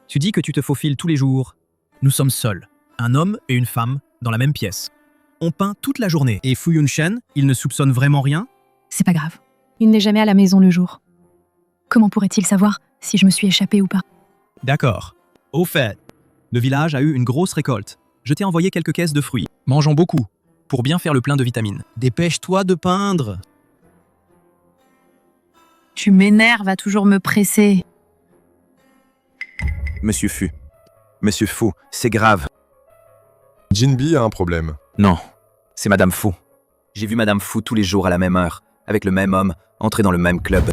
Tu dis que tu te faufiles tous les jours. Nous sommes seuls, un homme et une femme, dans la même pièce. On peint toute la journée. Et Fu Yunshen, il ne soupçonne vraiment rien? C'est pas grave. Il n'est jamais à la maison le jour. Comment pourrait-il savoir si je me suis échappée ou pas? D'accord. Au fait, le village a eu une grosse récolte. Je t'ai envoyé quelques caisses de fruits. Mangeons beaucoup, pour bien faire le plein de vitamines. Dépêche-toi de peindre. Tu m'énerves à toujours me presser. Monsieur Fu. Monsieur Fu, c'est grave. Jinbi a un problème. Non, c'est Madame Fu. J'ai vu Madame Fu tous les jours à la même heure, avec le même homme, entrer dans le même club.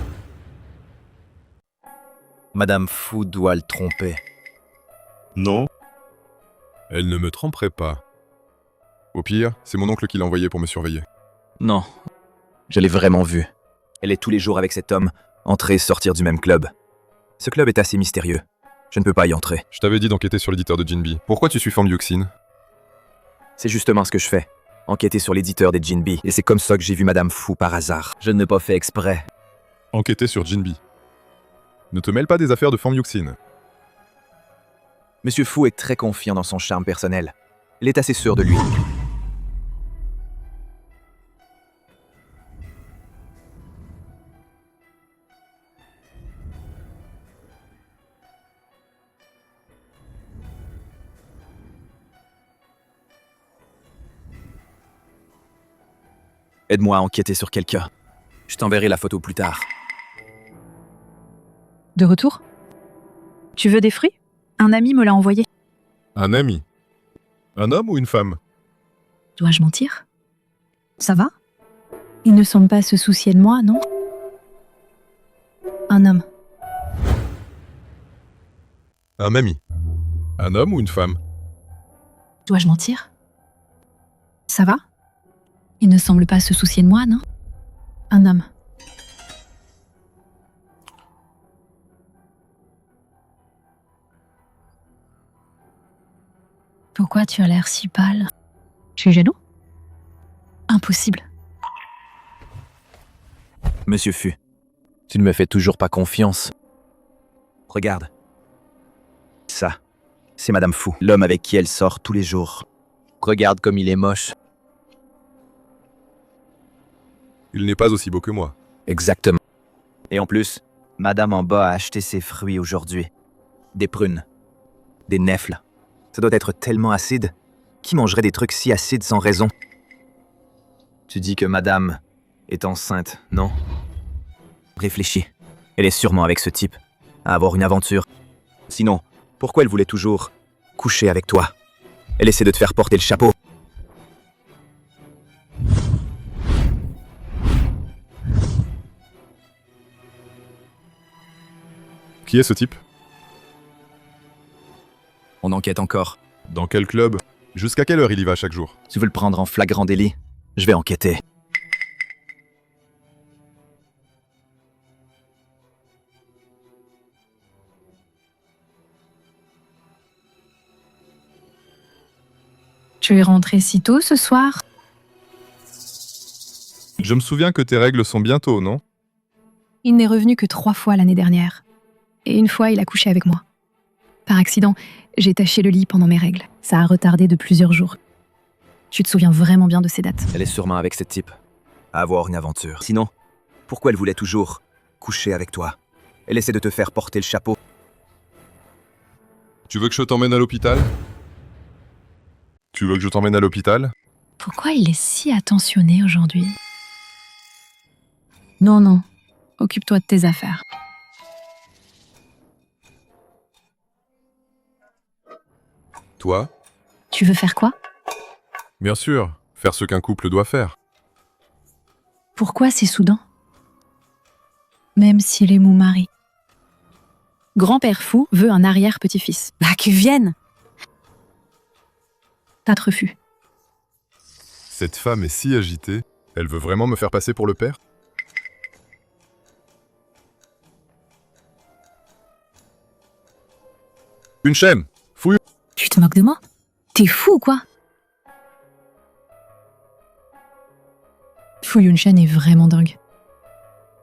Madame Fu doit le tromper. Non. Elle ne me tromperait pas. Au pire, c'est mon oncle qui l'a envoyé pour me surveiller. Non, je l'ai vraiment vue. Elle est tous les jours avec cet homme, entrer et sortir du même club. Ce club est assez mystérieux. Je ne peux pas y entrer. Je t'avais dit d'enquêter sur l'éditeur de Jinbi. Pourquoi tu suis Fang Yuxin? C'est justement ce que je fais. Enquêter sur l'éditeur des Jinbi. Et c'est comme ça que j'ai vu Madame Fu par hasard. Je ne l'ai pas fait exprès. Enquêter sur Jinbi. Ne te mêle pas des affaires de Fang Yuxin. Monsieur Fu est très confiant dans son charme personnel. Il est assez sûr de lui. Aide-moi à enquêter sur quelqu'un. Je t'enverrai la photo plus tard. De retour? Tu veux des fruits? Un ami me l'a envoyé. Un ami? Un homme ou une femme? Dois-je mentir? Ça va? Il ne semble pas se soucier de moi, non? Un homme. Un ami? Un homme ou une femme? Dois-je mentir? Ça va? Il ne semble pas se soucier de moi, non? Un homme. Pourquoi tu as l'air si pâle? Tu es jaloux? Impossible. Monsieur Fu, tu ne me fais toujours pas confiance. Regarde. Ça, c'est Madame Fu, l'homme avec qui elle sort tous les jours. Regarde comme il est moche. Il n'est pas aussi beau que moi. Exactement. Et en plus, Madame en bas a acheté ses fruits aujourd'hui. Des prunes. Des nèfles. Ça doit être tellement acide. Qui mangerait des trucs si acides sans raison? Tu dis que Madame est enceinte, non? Réfléchis. Elle est sûrement avec ce type. À avoir une aventure. Sinon, pourquoi elle voulait toujours coucher avec toi? Elle essaie de te faire porter le chapeau. Qui est ce type? On enquête encore. Dans quel club? Jusqu'à quelle heure il y va chaque jour? Tu veux le prendre en flagrant délit? Je vais enquêter. Tu es rentré si tôt ce soir? Je me souviens que tes règles sont bientôt, non? Il n'est revenu que 3 fois l'année dernière. Et une fois, il a couché avec moi. Par accident, j'ai taché le lit pendant mes règles. Ça a retardé de plusieurs jours. Tu te souviens vraiment bien de ces dates. Elle est sûrement avec ce type. À avoir une aventure. Sinon, pourquoi elle voulait toujours coucher avec toi? Elle essaie de te faire porter le chapeau. Tu veux que je t'emmène à l'hôpital? Tu veux que je t'emmène à l'hôpital? Pourquoi il est si attentionné aujourd'hui? Non, non. Occupe-toi de tes affaires. Toi? Tu veux faire quoi? Bien sûr, faire ce qu'un couple doit faire. Pourquoi c'est soudain? Même s'il est mon mari. Grand-père Fou veut un arrière-petit-fils. Bah, qu'il vienne! T'as te refus. Cette femme est si agitée, elle veut vraiment me faire passer pour le père? Une chaîne! Fouille! Tu te moques de moi? T'es fou ou quoi? Fu Yunshen est vraiment dingue.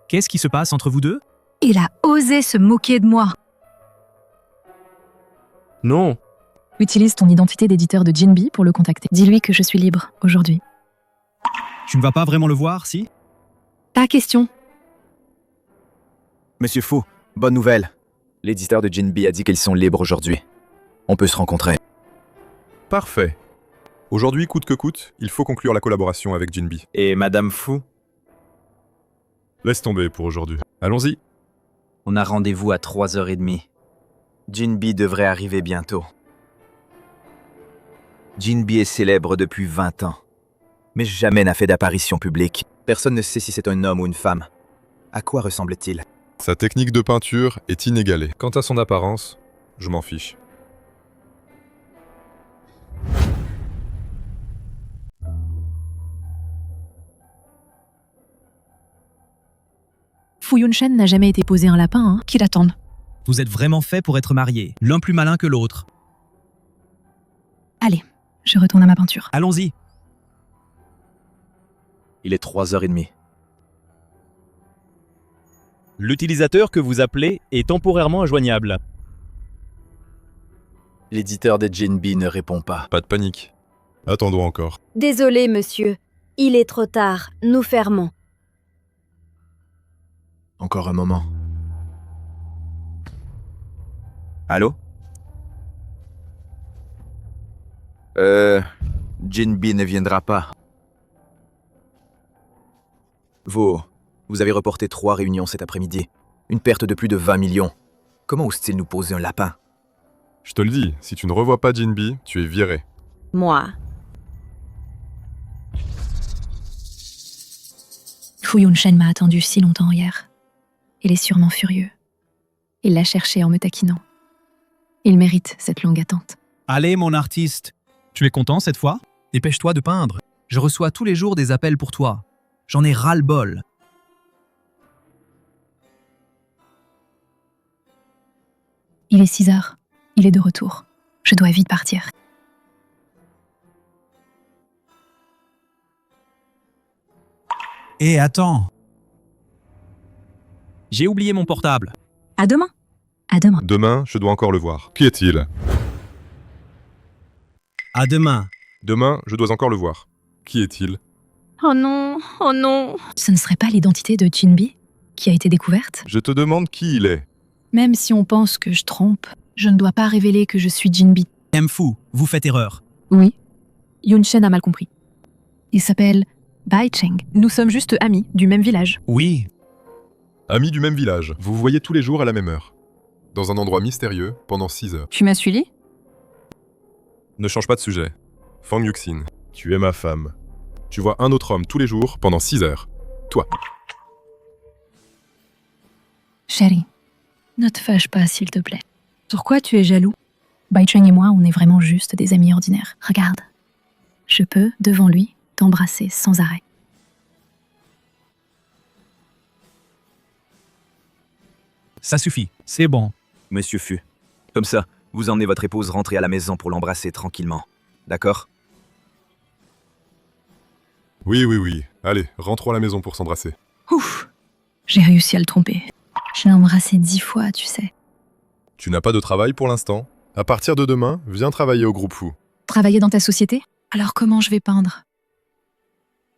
Qu'est-ce qui se passe entre vous deux? Il a osé se moquer de moi. Non. Utilise ton identité d'éditeur de Jinbi pour le contacter. Dis-lui que je suis libre aujourd'hui. Tu ne vas pas vraiment le voir, si? Pas question. Monsieur Fu, bonne nouvelle. L'éditeur de Jinbi a dit qu'ils sont libres aujourd'hui. On peut se rencontrer. Parfait. Aujourd'hui, coûte que coûte, il faut conclure la collaboration avec Jinbi. Et Madame Fu? Laisse tomber pour aujourd'hui. Allons-y. On a rendez-vous à 3h30. Jinbi devrait arriver bientôt. Jinbi est célèbre depuis 20 ans, mais jamais n'a fait d'apparition publique. Personne ne sait si c'est un homme ou une femme. À quoi ressemble-t-il? Sa technique de peinture est inégalée. Quant à son apparence, je m'en fiche. Fu Yunshen n'a jamais été posé un lapin, hein, qu'il attende. Vous êtes vraiment fait pour être mariés, l'un plus malin que l'autre. Allez, je retourne à ma peinture. Allons-y. Il est 3h30. L'utilisateur que vous appelez est temporairement injoignable. L'éditeur des Jinbi ne répond pas. Pas de panique. Attendons encore. Désolé, monsieur. Il est trop tard. Nous fermons. Encore un moment. Allô? Jinbi ne viendra pas. Vous avez reporté 3 réunions cet après-midi. Une perte de plus de 20 millions. Comment ose-t-il nous poser un lapin? Je te le dis, si tu ne revois pas Jinbi, tu es viré. Moi. Fu Yunshen m'a attendu si longtemps hier. Il est sûrement furieux. Il l'a cherché en me taquinant. Il mérite cette longue attente. Allez, mon artiste. Tu es content cette fois? Dépêche-toi de peindre. Je reçois tous les jours des appels pour toi. J'en ai ras-le-bol. Il est 6 heures. Il est de retour. Je dois vite partir. Hé, attends. J'ai oublié mon portable. À demain. À demain. Demain, je dois encore le voir. Qui est-il? À demain. Demain, je dois encore le voir. Qui est-il? Oh non, oh non. Ce ne serait pas l'identité de Jinbi qui a été découverte? Je te demande qui il est. Même si on pense que je trompe, je ne dois pas révéler que je suis Jinbi. Mfu, vous faites erreur. Oui. Yunshen a mal compris. Il s'appelle Bai Cheng. Nous sommes juste amis du même village. Oui. Amis du même village. Vous vous voyez tous les jours à la même heure. Dans un endroit mystérieux, pendant 6 heures. Tu m'as suivi? Ne change pas de sujet. Fang Yuxin, tu es ma femme. Tu vois un autre homme tous les jours pendant 6 heures. Toi. Chérie, ne te fâche pas, s'il te plaît. Pourquoi tu es jaloux? Bai Cheng et moi, on est vraiment juste des amis ordinaires. Regarde. Je peux, devant lui, t'embrasser sans arrêt. Ça suffit, c'est bon. Monsieur Fu, comme ça, vous emmenez votre épouse rentrer à la maison pour l'embrasser tranquillement. D'accord? Oui. Allez, rentrons à la maison pour s'embrasser. Ouf. J'ai réussi à le tromper. Je l'ai embrassé 10 fois, tu sais. Tu n'as pas de travail pour l'instant? À partir de demain, viens travailler au groupe Fu. Travailler dans ta société? Alors comment je vais peindre?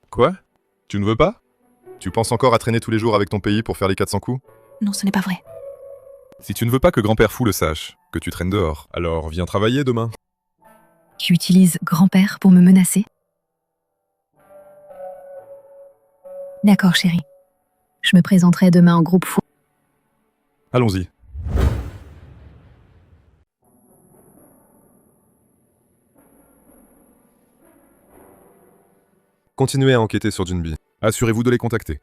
Quoi? Tu ne veux pas? Tu penses encore à traîner tous les jours avec ton pays pour faire les 400 coups? Non, ce n'est pas vrai. Si tu ne veux pas que grand-père Fu le sache, que tu traînes dehors, alors viens travailler demain. Tu utilises grand-père pour me menacer? D'accord, chérie. Je me présenterai demain en groupe Fu. Allons-y. Continuez à enquêter sur Jinbi. Assurez-vous de les contacter.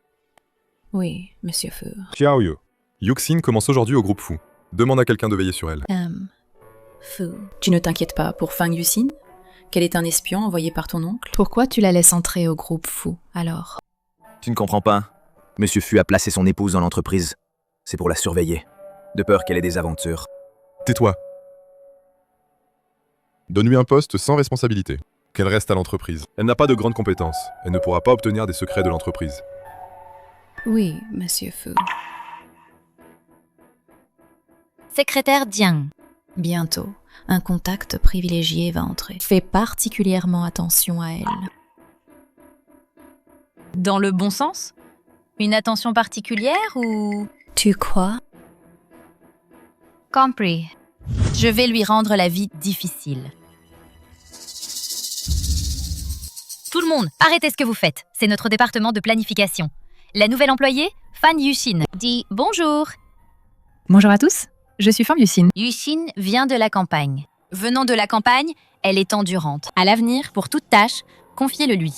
Oui, monsieur Fu. Xiaoyu. Yuxin commence aujourd'hui au groupe Fu. Demande à quelqu'un de veiller sur elle. Fu, tu ne t'inquiètes pas pour Fang Yuxin, qu'elle est un espion envoyé par ton oncle? Pourquoi tu la laisses entrer au groupe Fu, alors? Tu ne comprends pas? Monsieur Fu a placé son épouse dans l'entreprise. C'est pour la surveiller, de peur qu'elle ait des aventures. Tais-toi. Donne-lui un poste sans responsabilité. Qu'elle reste à l'entreprise. Elle n'a pas de grandes compétences. Elle ne pourra pas obtenir des secrets de l'entreprise. Oui, monsieur Fu. Secrétaire Jiang. Bientôt, un contact privilégié va entrer. Fais particulièrement attention à elle. Dans le bon sens? Une attention particulière ou... Tu crois? Compris. Je vais lui rendre la vie difficile. Tout le monde, arrêtez ce que vous faites. C'est notre département de planification. La nouvelle employée, Fan Yuxin, dit bonjour. Bonjour à tous, je suis Fang Yuxin. Yuxin vient de la campagne. Venant de la campagne, elle est endurante. À l'avenir, pour toute tâche, confiez-le lui.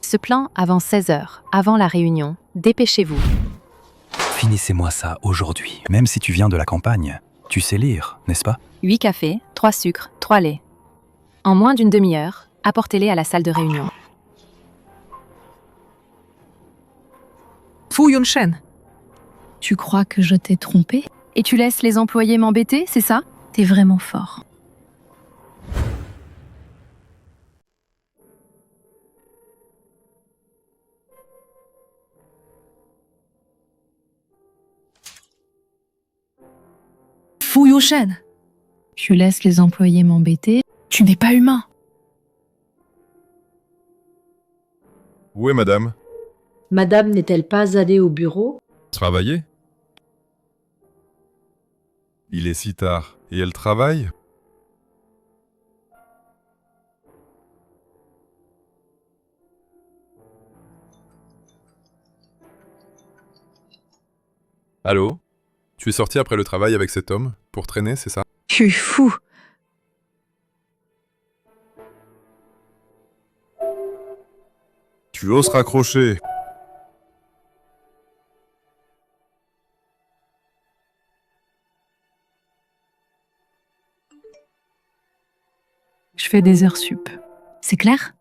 Ce plan avant 16 heures, avant la réunion. Dépêchez-vous. Finissez-moi ça aujourd'hui. Même si tu viens de la campagne, tu sais lire, n'est-ce pas? 8 cafés, 3 sucres, 3 laits. En moins d'une demi-heure, apportez-les à la salle de réunion. Fu Yunshen, Tu crois que je t'ai trompé? Et tu laisses les employés m'embêter, c'est ça? T'es vraiment fort. Fu Yunshen. Tu laisses les employés m'embêter? Tu n'es pas humain. Où est madame? Madame n'est-elle pas allée au bureau? Travailler? Il est si tard. Et elle travaille? Allô? Tu es sorti après le travail avec cet homme pour traîner, c'est ça? Tu es fou. Tu oses raccrocher. Je fais des heures sup. C'est clair?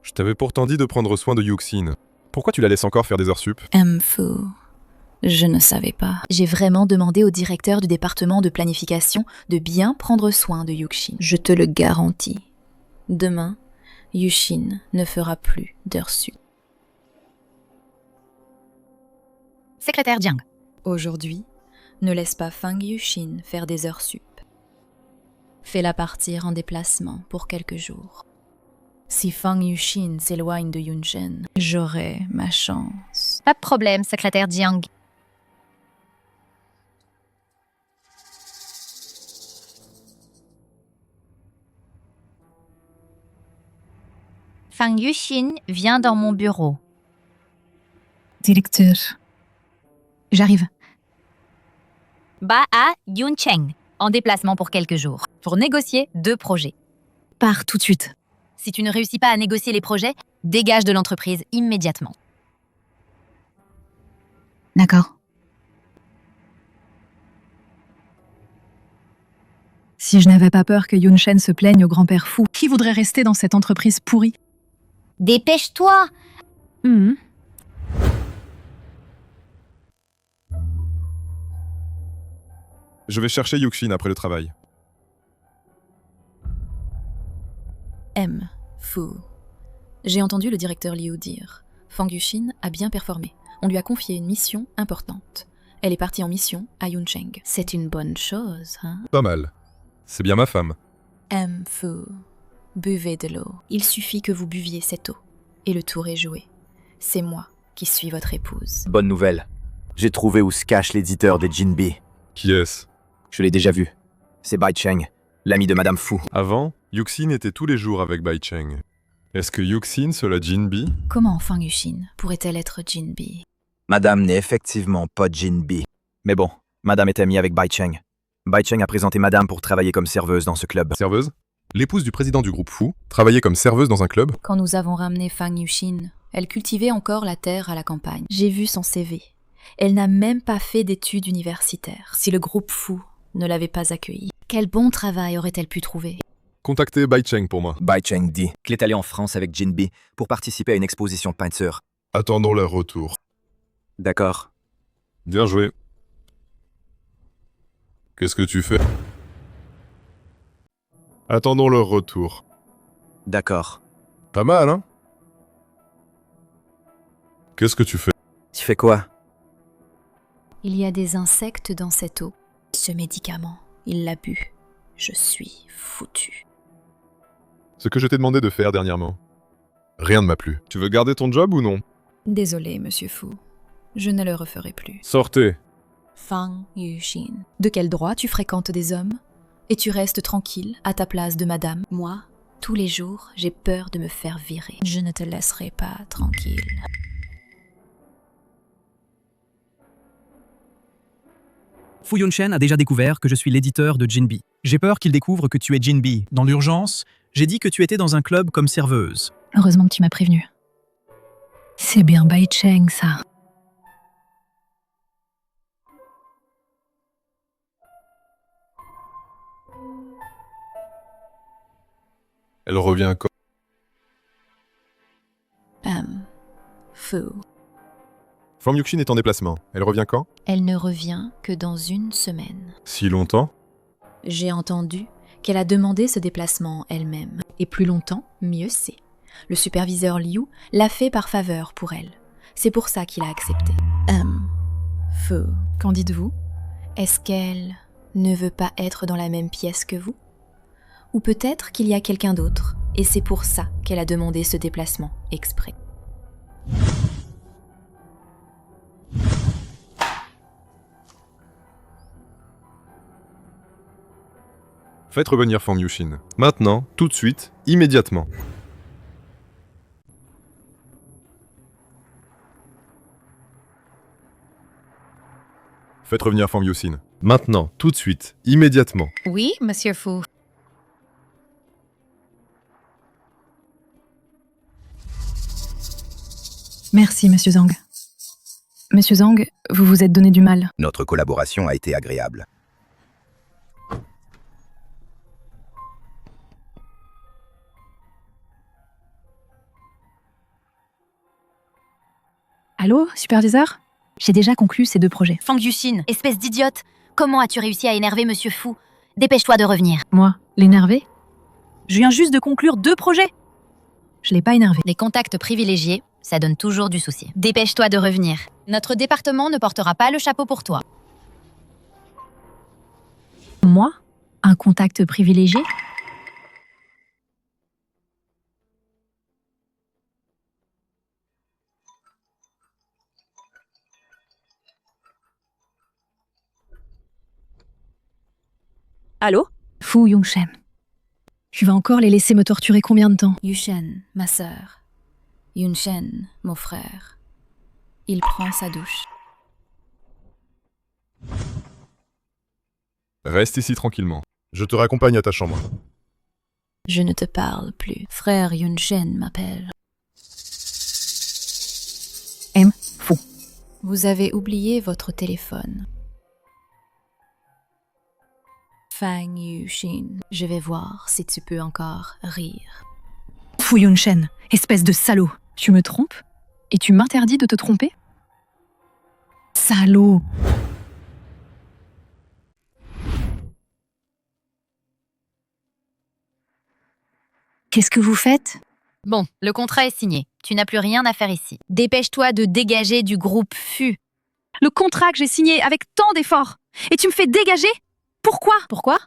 Je t'avais pourtant dit de prendre soin de Yuxin. Pourquoi tu la laisses encore faire des heures sup? Fu, je ne savais pas. J'ai vraiment demandé au directeur du département de planification de bien prendre soin de Yuxin. Je te le garantis. Demain, Yuxin ne fera plus d'heures sup. Secrétaire Jiang. Aujourd'hui, ne laisse pas Fang Yuxin faire des heures sup. Fais-la partir en déplacement pour quelques jours. Si Fang Yuxin s'éloigne de Yunshen, j'aurai ma chance. Pas de problème, secrétaire Jiang. Fang Yuxin vient dans mon bureau. Directeur. J'arrive. Ba à Yuncheng, en déplacement pour quelques jours, pour négocier 2 projets. Pars tout de suite. Si tu ne réussis pas à négocier les projets, dégage de l'entreprise immédiatement. D'accord. Si je n'avais pas peur que Yunshen se plaigne au grand-père fou, qui voudrait rester dans cette entreprise pourrie? Dépêche-toi! Je vais chercher Yuxin après le travail. Fu. J'ai entendu le directeur Liu dire. Fang Yuxin a bien performé. On lui a confié une mission importante. Elle est partie en mission à Yuncheng. C'est une bonne chose, hein? Pas mal. C'est bien ma femme. Fu. Buvez de l'eau. Il suffit que vous buviez cette eau. Et le tour est joué. C'est moi qui suis votre épouse. Bonne nouvelle. J'ai trouvé où se cache l'éditeur des Jinbi. Qui est-ce? Je l'ai déjà vu. C'est Bai Cheng, l'ami de Madame Fu. Avant, Yuxin était tous les jours avec Bai Cheng. Est-ce que Yuxin cela Jinbi? Comment Fang Yuxin pourrait-elle être Jinbi? Madame n'est effectivement pas Jinbi. Mais bon, Madame est amie avec Bai Cheng. Bai Cheng a présenté Madame pour travailler comme serveuse dans ce club. Serveuse? L'épouse du président du groupe Fu travaillait comme serveuse dans un club? Quand nous avons ramené Fang Yuxin, elle cultivait encore la terre à la campagne. J'ai vu son CV. Elle n'a même pas fait d'études universitaires. Si le groupe Fu ne l'avait pas accueillie, quel bon travail aurait-elle pu trouver? Contactez Bai Cheng pour moi. Bai Cheng dit qu'il est allé en France avec Jinbi pour participer à une exposition de peinture. Attendons leur retour. D'accord. Bien joué. Qu'est-ce que tu fais? Attendons leur retour. D'accord. Pas mal, hein? Qu'est-ce que tu fais? Tu fais quoi? Il y a des insectes dans cette eau. Ce médicament, il l'a bu. Je suis foutu. Ce que je t'ai demandé de faire dernièrement. Rien ne m'a plu. Tu veux garder ton job ou non? Désolé, monsieur Fu. Je ne le referai plus. Sortez. Fang Yuxin. De quel droit tu fréquentes des hommes? Et tu restes tranquille à ta place de madame? Moi, tous les jours, j'ai peur de me faire virer. Je ne te laisserai pas tranquille. Fu Yunshen a déjà découvert que je suis l'éditeur de Jinbi. J'ai peur qu'il découvre que tu es Jinbi. Dans l'urgence, j'ai dit que tu étais dans un club comme serveuse. Heureusement que tu m'as prévenu. C'est bien Bai Cheng, ça. Elle revient quand? Fu. Fang Yuxin est en déplacement. Elle revient quand? Elle ne revient que dans une semaine. Si longtemps? J'ai entendu qu'elle a demandé ce déplacement elle-même. Et plus longtemps, mieux c'est. Le superviseur Liu l'a fait par faveur pour elle. C'est pour ça qu'il a accepté. Fu. Qu'en dites-vous? Est-ce qu'elle ne veut pas être dans la même pièce que vous? Ou peut-être qu'il y a quelqu'un d'autre, et c'est pour ça qu'elle a demandé ce déplacement exprès. Faites revenir Fang Yuxin. Maintenant, tout de suite, immédiatement. Faites revenir Fang Yuxin. Maintenant, tout de suite, immédiatement. Oui, Monsieur Fu. Merci, Monsieur Zhang. Monsieur Zhang, vous vous êtes donné du mal. Notre collaboration a été agréable. Allô, superviseur? J'ai déjà conclu ces 2 projets. Fang Yuxin, espèce d'idiote. Comment as-tu réussi à énerver Monsieur Fu? Dépêche-toi de revenir. Moi, l'énerver? Je viens juste de conclure 2 projets. Je l'ai pas énervé. Les contacts privilégiés, ça donne toujours du souci. Dépêche-toi de revenir. Notre département ne portera pas le chapeau pour toi. Moi? Un contact privilégié? Allô? Fu Yunshen. Tu vas encore les laisser me torturer combien de temps? Yushen, ma sœur. Yunshen, mon frère. Il prend sa douche. Reste ici tranquillement. Je te raccompagne à ta chambre. Je ne te parle plus. Frère Yunshen m'appelle. Fu. Vous avez oublié votre téléphone. Fang Yuxin, je vais voir si tu peux encore rire. Fu Yunshen, espèce de salaud. Tu me trompes? Et tu m'interdis de te tromper? Salaud! Qu'est-ce que vous faites? Bon, le contrat est signé. Tu n'as plus rien à faire ici. Dépêche-toi de dégager du groupe Fu. Le contrat que j'ai signé avec tant d'efforts. Et tu me fais dégager? Pourquoi? Pourquoi?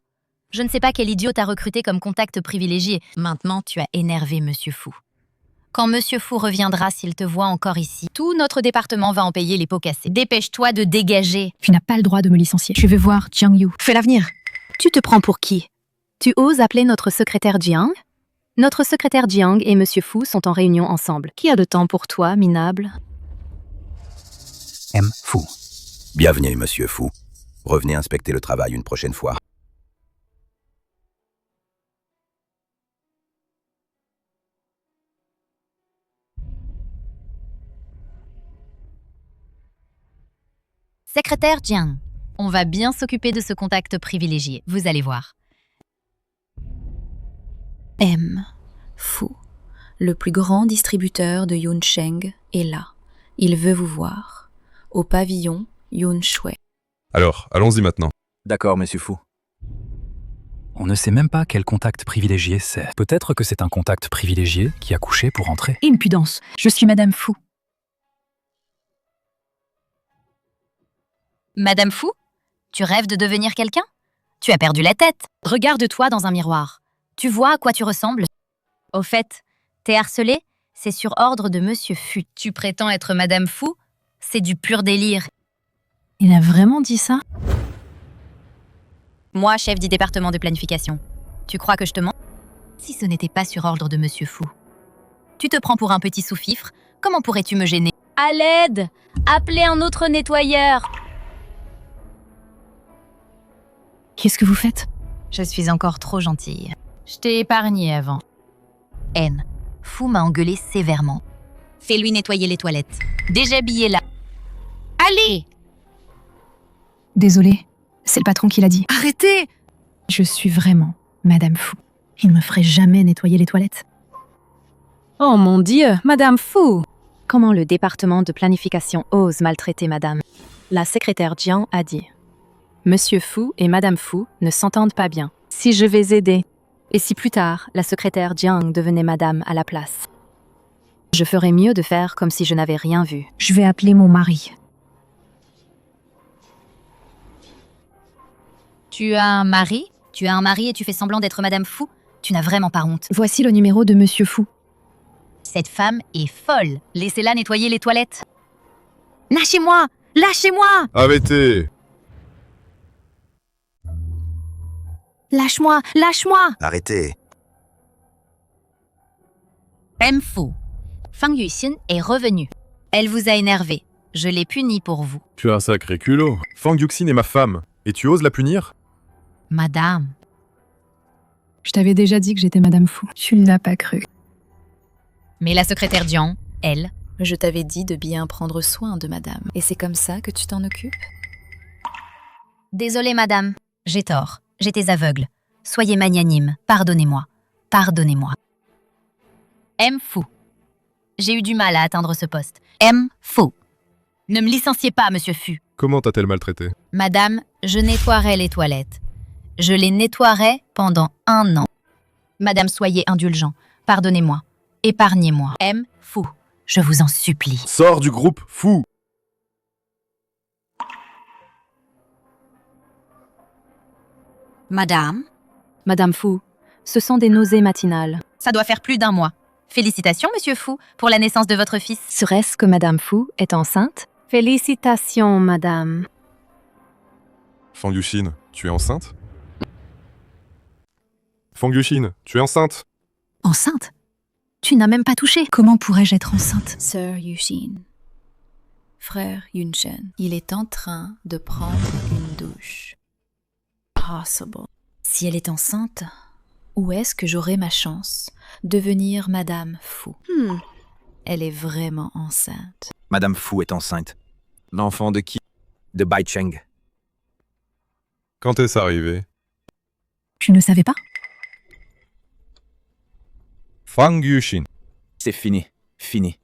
Je ne sais pas quel idiot t'a recruté comme contact privilégié. Maintenant, tu as énervé Monsieur Fu. Quand Monsieur Fu reviendra, s'il te voit encore ici, tout notre département va en payer les pots cassés. Dépêche-toi de dégager. Tu n'as pas le droit de me licencier. Je vais voir Jiang Yu. Fais l'avenir. Tu te prends pour qui? Tu oses appeler notre secrétaire Jiang? Notre secrétaire Jiang et Monsieur Fu sont en réunion ensemble. Qui a de temps pour toi, minable? Fu. Bienvenue, Monsieur Fu. Revenez inspecter le travail une prochaine fois. Secrétaire Jiang, on va bien s'occuper de ce contact privilégié. Vous allez voir. Fu, le plus grand distributeur de Yunsheng, est là. Il veut vous voir. Au pavillon Yunshui. Alors, allons-y maintenant. D'accord, Monsieur Fu. On ne sait même pas quel contact privilégié c'est. Peut-être que c'est un contact privilégié qui a couché pour entrer. Impudence. Je suis Madame Fu. Madame Fu, tu rêves de devenir quelqu'un? Tu as perdu la tête. Regarde-toi dans un miroir. Tu vois à quoi tu ressembles? Au fait, t'es harcelé? C'est sur ordre de Monsieur Fu. Tu prétends être Madame Fu? C'est du pur délire. Il a vraiment dit ça? Moi, chef du département de planification. Tu crois que je te mens? Si ce n'était pas sur ordre de Monsieur Fu. Tu te prends pour un petit sous-fifre? Comment pourrais-tu me gêner? À l'aide! Appelez un autre nettoyeur! Qu'est-ce que vous faites? Je suis encore trop gentille. Je t'ai épargné avant. N. Fu m'a engueulé sévèrement. Fais-lui nettoyer les toilettes. Déshabillez-la. Allez! Désolée, c'est le patron qui l'a dit. Arrêtez! Je suis vraiment Madame Fu. Il me ferait jamais nettoyer les toilettes. Oh mon Dieu, Madame Fu! Comment le département de planification ose maltraiter Madame? La secrétaire Jiang a dit. Monsieur Fu et Madame Fu ne s'entendent pas bien. Si je vais aider, et si plus tard, la secrétaire Jiang devenait Madame à la place, je ferais mieux de faire comme si je n'avais rien vu. Je vais appeler mon mari. Tu as un mari? Tu as un mari et tu fais semblant d'être Madame Fu? Tu n'as vraiment pas honte. Voici le numéro de Monsieur Fu. Cette femme est folle. Laissez-la nettoyer les toilettes. Lâchez-moi! Lâchez-moi! Arrêtez! Lâche-moi! Lâche-moi! Arrêtez. M. Fu. Fang Yuxin est revenue. Elle vous a énervé. Je l'ai punie pour vous. Tu as un sacré culot. Fang Yuxin est ma femme. Et tu oses la punir? Madame. Je t'avais déjà dit que j'étais Madame Fu. Tu ne l'as pas cru. Mais la secrétaire Jiang, elle... Je t'avais dit de bien prendre soin de Madame. Et c'est comme ça que tu t'en occupes? Désolée, Madame. J'ai tort. J'étais aveugle. Soyez magnanime. Pardonnez-moi. Pardonnez-moi. M. Fu. J'ai eu du mal à atteindre ce poste. M. Fu. Ne me licenciez pas, Monsieur Fu. Comment t'a-t-elle maltraité? Madame, je nettoierai les toilettes. Je les nettoierai pendant 1 an. Madame, soyez indulgent. Pardonnez-moi. Épargnez-moi. M. Fu. Je vous en supplie. Sors du groupe, fou! Madame? Madame Fu, ce sont des nausées matinales. Ça doit faire plus d'1 mois. Félicitations, Monsieur Fu, pour la naissance de votre fils. Serait-ce que Madame Fu est enceinte? Félicitations, Madame. Fang Yuxin, tu es enceinte? Fang Yuxin, tu es enceinte? Enceinte? Tu n'as même pas touché. Comment pourrais-je être enceinte? Sir Yuxin. Frère Yunshen, il est en train de prendre une douche. Possible. Si elle est enceinte, où est-ce que j'aurai ma chance de devenir Madame Fu? Elle est vraiment enceinte. Madame Fu est enceinte. L'enfant de qui? De Bai Cheng. Quand est-ce arrivé? Tu ne savais pas? Fang Yuxin. C'est fini. Fini.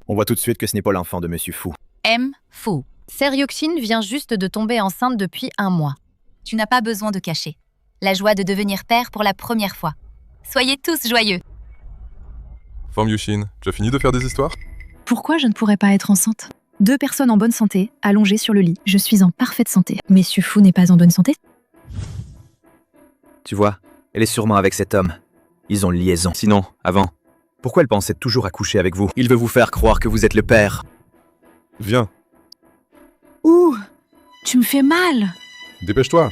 On voit tout de suite que ce n'est pas l'enfant de Monsieur Fu. M. Fu. Sir Yuxin vient juste de tomber enceinte depuis 1 mois. Tu n'as pas besoin de cacher. La joie de devenir père pour la première fois. Soyez tous joyeux. Fang Yuxin, tu as fini de faire des histoires? Pourquoi je ne pourrais pas être enceinte? 2 personnes en bonne santé, allongées sur le lit. Je suis en parfaite santé. Monsieur Fu n'est pas en bonne santé? Tu vois, elle est sûrement avec cet homme. Ils ont liaison. Sinon, avant, pourquoi elle pensait toujours à coucher avec vous? Il veut vous faire croire que vous êtes le père. Viens. Ouh! Tu me fais mal! Dépêche-toi.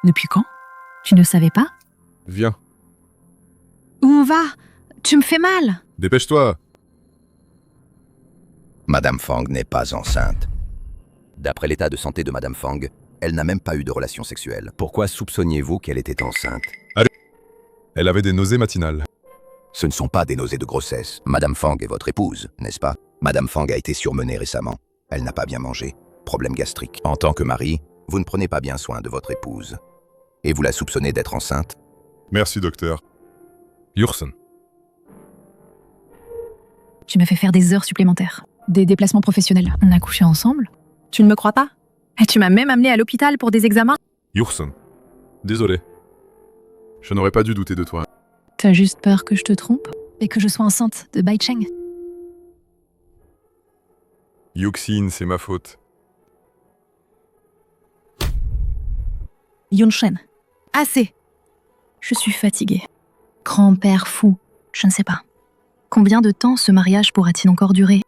Depuis quand? Tu ne savais pas? Viens. Où on va? Tu me fais mal! Dépêche-toi. Madame Fang n'est pas enceinte. D'après l'état de santé de Madame Fang, elle n'a même pas eu de relation sexuelle. Pourquoi soupçonniez-vous qu'elle était enceinte? Allez. Elle avait des nausées matinales. Ce ne sont pas des nausées de grossesse. Madame Fang est votre épouse, n'est-ce pas? Madame Fang a été surmenée récemment. Elle n'a pas bien mangé. Problème gastrique. En tant que mari, vous ne prenez pas bien soin de votre épouse. Et vous la soupçonnez d'être enceinte? Merci, docteur. Yuxin. Tu m'as fait faire des heures supplémentaires. Des déplacements professionnels. On a couché ensemble? Tu ne me crois pas? Et tu m'as même amené à l'hôpital pour des examens? Yuxin. Désolé. Je n'aurais pas dû douter de toi. T'as juste peur que je te trompe? Et que je sois enceinte de Bai Cheng? Yuxin, c'est ma faute. Yunshen. Assez! Je suis fatiguée. Grand-père fou. Je ne sais pas. Combien de temps ce mariage pourra-t-il encore durer?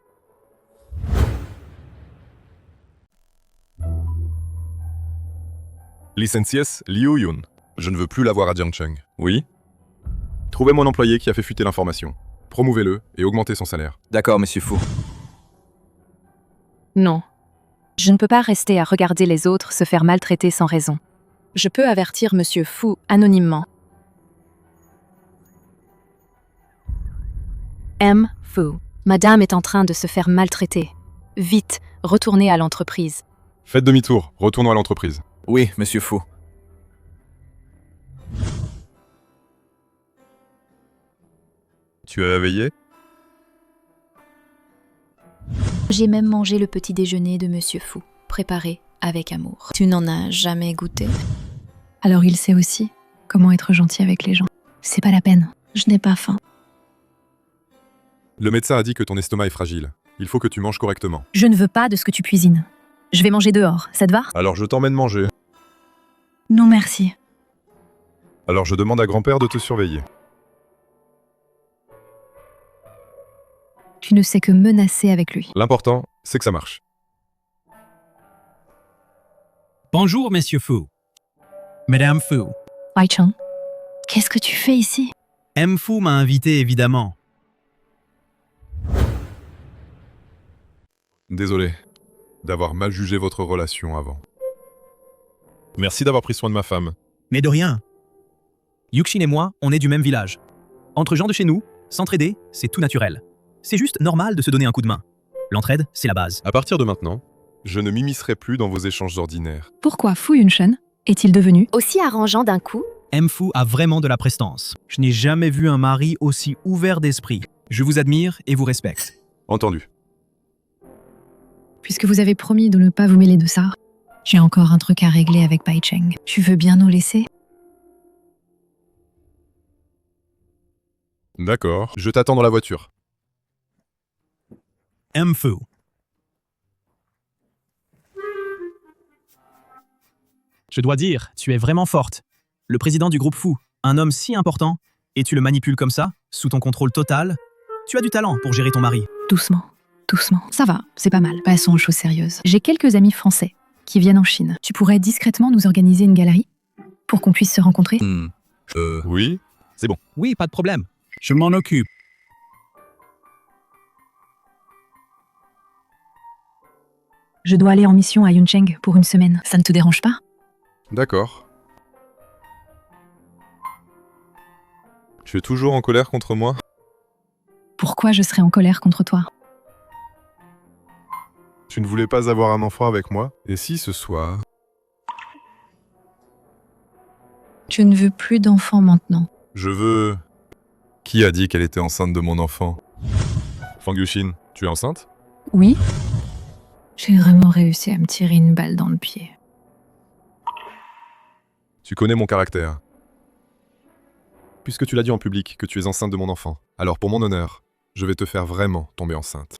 Licenciés Liu Yun. Je ne veux plus la voir à Jiangcheng. Oui? Trouvez mon employé qui a fait fuiter l'information. Promouvez-le et augmentez son salaire. D'accord, Monsieur Fu. Non. Je ne peux pas rester à regarder les autres se faire maltraiter sans raison. Je peux avertir Monsieur Fu anonymement. M. Fu. Madame est en train de se faire maltraiter. Vite, retournez à l'entreprise. Faites demi-tour, retournons à l'entreprise. Oui, Monsieur Fu. Tu as veillé? J'ai même mangé le petit déjeuner de Monsieur Fu, préparé avec amour. Tu n'en as jamais goûté? Alors il sait aussi comment être gentil avec les gens. C'est pas la peine, je n'ai pas faim. Le médecin a dit que ton estomac est fragile. Il faut que tu manges correctement. Je ne veux pas de ce que tu cuisines. Je vais manger dehors, ça te va? Alors je t'emmène manger. Non merci. Alors je demande à grand-père de te surveiller. Tu ne sais que menacer avec lui. L'important, c'est que ça marche. Bonjour, Monsieur Fu. Madame Fu. Bai Cheng, qu'est-ce que tu fais ici? M. Fu m'a invité, évidemment. Désolé d'avoir mal jugé votre relation avant. Merci d'avoir pris soin de ma femme. Mais de rien. Yuxin et moi, on est du même village. Entre gens de chez nous, s'entraider, c'est tout naturel. C'est juste normal de se donner un coup de main. L'entraide, c'est la base. À partir de maintenant, je ne m'immiscerai plus dans vos échanges ordinaires. Pourquoi Fu Yunshen est-il devenu Aussi arrangeant d'un coup? M. Fu a vraiment de la prestance. Je n'ai jamais vu un mari aussi ouvert d'esprit. Je vous admire et vous respecte. Entendu. Puisque vous avez promis de ne pas vous mêler de ça, j'ai encore un truc à régler avec Bai Cheng. Tu veux bien nous laisser? D'accord, je t'attends dans la voiture. M. Fu. Je dois dire, tu es vraiment forte. Le président du groupe Fu, un homme si important, et tu le manipules comme ça, sous ton contrôle total. Tu as du talent pour gérer ton mari. Doucement, doucement. Ça va, c'est pas mal. Passons aux choses sérieuses. J'ai quelques amis français qui viennent en Chine. Tu pourrais discrètement nous organiser une galerie pour qu'on puisse se rencontrer? Oui, c'est bon. Oui, pas de problème. Je m'en occupe. Je dois aller en mission à Yuncheng pour une semaine. Ça ne te dérange pas? D'accord. Tu es toujours en colère contre moi? Pourquoi je serais en colère contre toi? Tu ne voulais pas avoir un enfant avec moi? Et si ce soir... Je ne veux plus d'enfants maintenant. Je veux... Qui a dit qu'elle était enceinte de mon enfant? Fang Yuxin, tu es enceinte? Oui. J'ai vraiment réussi à me tirer une balle dans le pied. Tu connais mon caractère. Puisque tu l'as dit en public que tu es enceinte de mon enfant, alors pour mon honneur, je vais te faire vraiment tomber enceinte.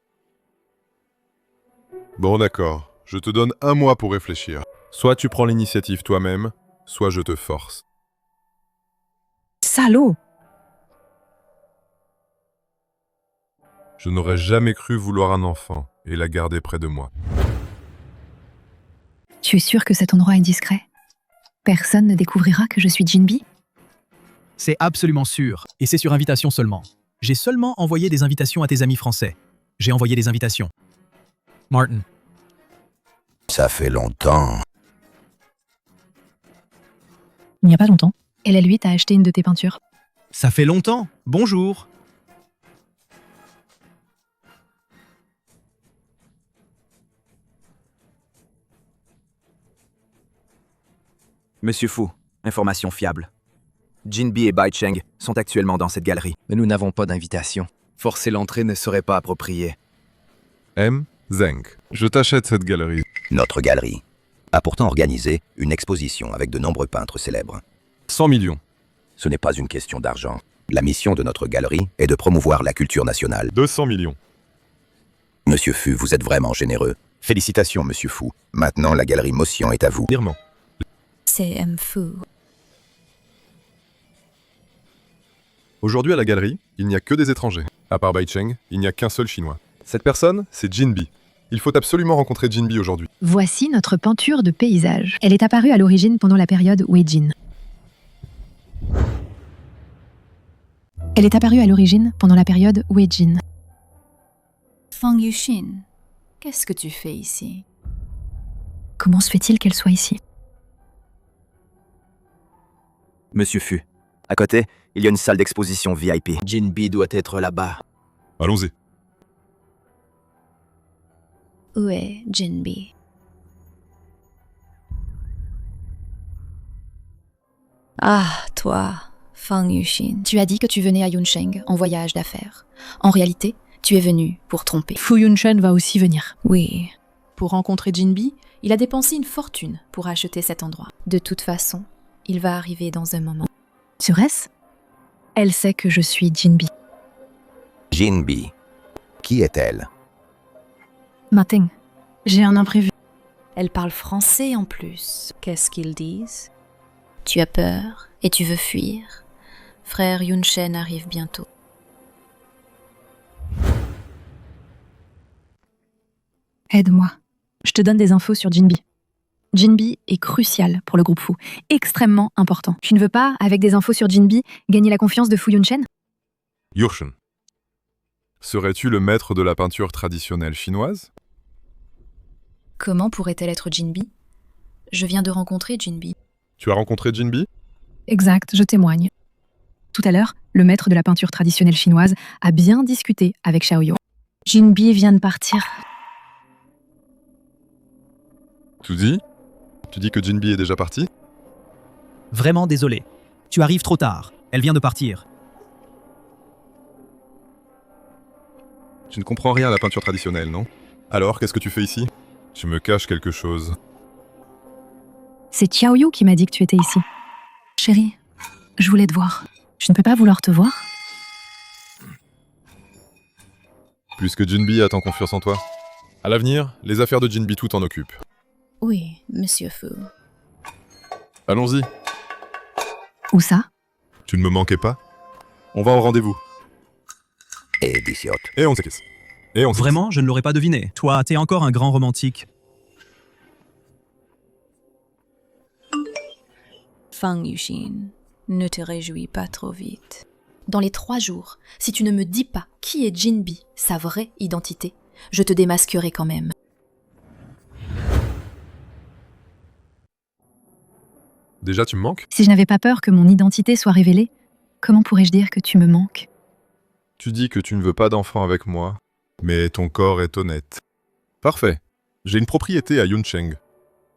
Bon d'accord, je te donne 1 mois pour réfléchir. Soit tu prends l'initiative toi-même, soit je te force. Salaud! Je n'aurais jamais cru vouloir un enfant et la garder près de moi. Tu es sûr que cet endroit est discret? Personne ne découvrira que je suis Jinbi? C'est absolument sûr, et c'est sur invitation seulement. J'ai seulement envoyé des invitations à tes amis français. J'ai envoyé des invitations. Martin. Ça fait longtemps. Il n'y a pas longtemps. Elle a lui t'a acheté une de tes peintures. Ça fait longtemps. Bonjour. Monsieur Fu, information fiable. Jinbi et Bai Cheng sont actuellement dans cette galerie. Mais nous n'avons pas d'invitation. Forcer l'entrée ne serait pas approprié. M. Zeng, je t'achète cette galerie. Notre galerie a pourtant organisé une exposition avec de nombreux peintres célèbres. 100 millions. Ce n'est pas une question d'argent. La mission de notre galerie est de promouvoir la culture nationale. 200 millions. Monsieur Fu, vous êtes vraiment généreux. Félicitations, Monsieur Fu. Maintenant, la galerie Motion est à vous. Virement. C'est M. Fu. Aujourd'hui à la galerie, il n'y a que des étrangers. À part Bai Cheng, il n'y a qu'un seul Chinois. Cette personne, c'est Jinbi. Il faut absolument rencontrer Jinbi aujourd'hui. Voici notre peinture de paysage. Elle est apparue à l'origine pendant la période Weijin. Elle est apparue à l'origine pendant la période Weijin. Fang Yuxin, qu'est-ce que tu fais ici? Comment se fait-il qu'elle soit ici? Monsieur Fu, à côté, il y a une salle d'exposition VIP. Jinbi doit être là-bas. Allons-y. Où est Jinbi? Ah, toi, Fang Yuxin, tu as dit que tu venais à Yunsheng en voyage d'affaires. En réalité, tu es venu pour tromper. Fu Yunshen va aussi venir. Oui. Pour rencontrer Jinbi, il a dépensé une fortune pour acheter cet endroit. De toute façon, il va arriver dans un moment. Serait-ce? Elle sait que je suis Jinbi. Jinbi. Qui est-elle? Mating, j'ai un imprévu. Elle parle français en plus. Qu'est-ce qu'ils disent? Tu as peur et tu veux fuir. Frère Yunshen arrive bientôt. Aide-moi. Je te donne des infos sur Jinbi. Jinbi est crucial pour le groupe Fu, extrêmement important. Tu ne veux pas, avec des infos sur Jinbi, gagner la confiance de Fu Yunshen? Yurshen. Serais-tu le maître de la peinture traditionnelle chinoise? Comment pourrait-elle être Jinbi? Je viens de rencontrer Jinbi. Tu as rencontré Jinbi? Exact, je témoigne. Tout à l'heure, le maître de la peinture traditionnelle chinoise a bien discuté avec Xiaoyo. Jinbi vient de partir. Tu dis que Jinbi est déjà parti? Vraiment désolé. Tu arrives trop tard. Elle vient de partir. Tu ne comprends rien à la peinture traditionnelle, non? Alors, qu'est-ce que tu fais ici? Tu me caches quelque chose. C'est Xiaoyu qui m'a dit que tu étais ici. Chérie, je voulais te voir. Je ne peux pas vouloir te voir. Puisque Jinbi a tant confiance en toi. À l'avenir, les affaires de Jinbi tout en occupent. Oui, Monsieur Fu. Allons-y. Où ça? Tu ne me manquais pas? On va au rendez-vous. Et Biciote. Et on s'équisse. Vraiment, je ne l'aurais pas deviné. Toi, t'es encore un grand romantique. Fang Yuxin, ne te réjouis pas trop vite. Dans les 3 jours, si tu ne me dis pas qui est Jinbi, sa vraie identité, je te démasquerai quand même. Déjà, tu me manques? Si je n'avais pas peur que mon identité soit révélée, comment pourrais-je dire que tu me manques? Tu dis que tu ne veux pas d'enfant avec moi, mais ton corps est honnête. Parfait. J'ai une propriété à Yunsheng.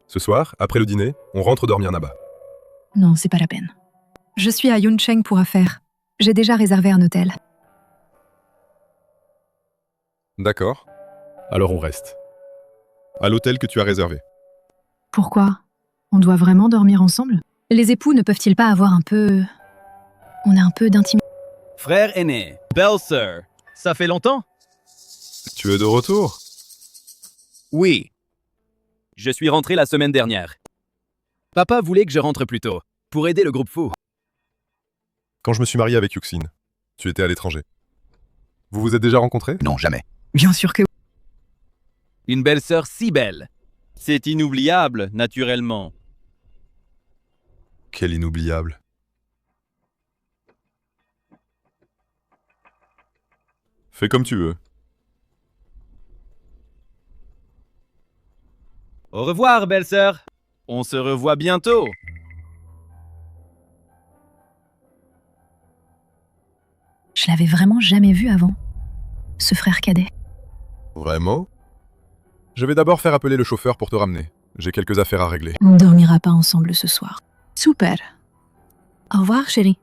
Ce soir, après le dîner, on rentre dormir là-bas. Non, c'est pas la peine. Je suis à Yunsheng pour affaires. J'ai déjà réservé un hôtel. D'accord. Alors on reste. À l'hôtel que tu as réservé. Pourquoi? On doit vraiment dormir ensemble? Les époux ne peuvent-ils pas avoir un peu... On a un peu d'intimité. Frère aîné, belle-sœur, ça fait longtemps? Tu es de retour? Oui. Je suis rentré la semaine dernière. Papa voulait que je rentre plus tôt, pour aider le groupe Fu. Quand je me suis marié avec Yuxin, tu étais à l'étranger. Vous vous êtes déjà rencontrés? Non, jamais. Bien sûr que... Une belle-sœur si belle. C'est inoubliable, naturellement. Quel inoubliable. Fais comme tu veux. Au revoir, belle-sœur. On se revoit bientôt. Je l'avais vraiment jamais vu avant. Ce frère cadet. Vraiment? Je vais d'abord faire appeler le chauffeur pour te ramener. J'ai quelques affaires à régler. On ne dormira pas ensemble ce soir. Super. Au revoir, chérie.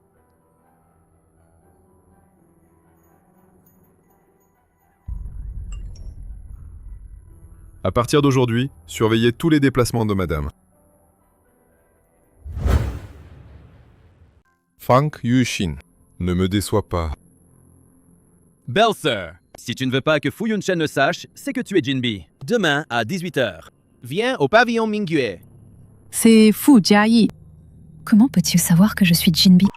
À partir d'aujourd'hui, surveillez tous les déplacements de madame. Fang Yuxin, ne me déçois pas. Belle-sœur, si tu ne veux pas que Fu Yunshen le sache, c'est que tu es Jinbi. Demain à 18h. Viens au pavillon Mingyue. C'est Fu Jiayi. Comment peux-tu savoir que je suis Jinbi?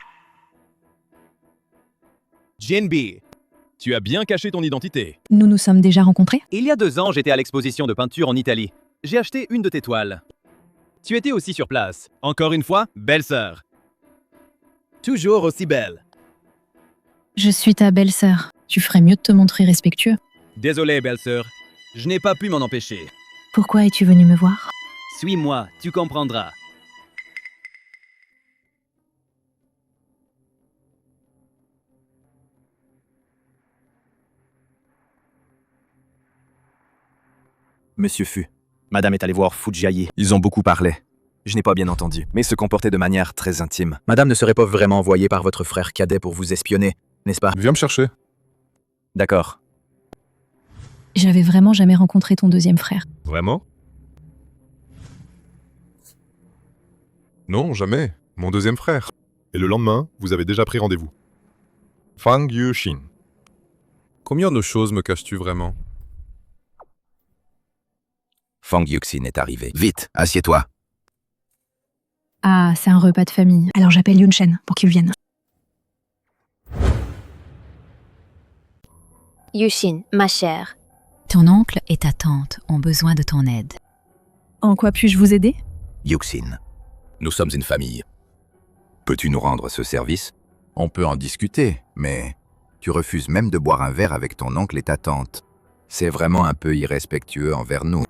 Jinbi, tu as bien caché ton identité. Nous nous sommes déjà rencontrés? Il y a 2 ans, j'étais à l'exposition de peinture en Italie. J'ai acheté une de tes toiles. Tu étais aussi sur place. Encore une fois, belle-sœur. Toujours aussi belle. Je suis ta belle-sœur. Tu ferais mieux de te montrer respectueux. Désolé, belle-sœur. Je n'ai pas pu m'en empêcher. Pourquoi es-tu venu me voir? Suis-moi, tu comprendras. Monsieur Fu, madame est allée voir Fu Jiayi. Ils ont beaucoup parlé. Je n'ai pas bien entendu, mais se comporter de manière très intime. Madame ne serait pas vraiment envoyée par votre frère cadet pour vous espionner, n'est-ce pas? Viens me chercher. D'accord. J'avais vraiment jamais rencontré ton deuxième frère. Vraiment? Non, jamais. Mon deuxième frère. Et le lendemain, vous avez déjà pris rendez-vous. Fang Yuxin. Combien de choses me caches-tu vraiment? Fang Yuxin est arrivé. Vite, assieds-toi. Ah, c'est un repas de famille. Alors j'appelle Yunshen pour qu'il vienne. Yuxin, ma chère. Ton oncle et ta tante ont besoin de ton aide. En quoi puis-je vous aider? Yuxin, nous sommes une famille. Peux-tu nous rendre ce service? On peut en discuter, mais tu refuses même de boire un verre avec ton oncle et ta tante. C'est vraiment un peu irrespectueux envers nous.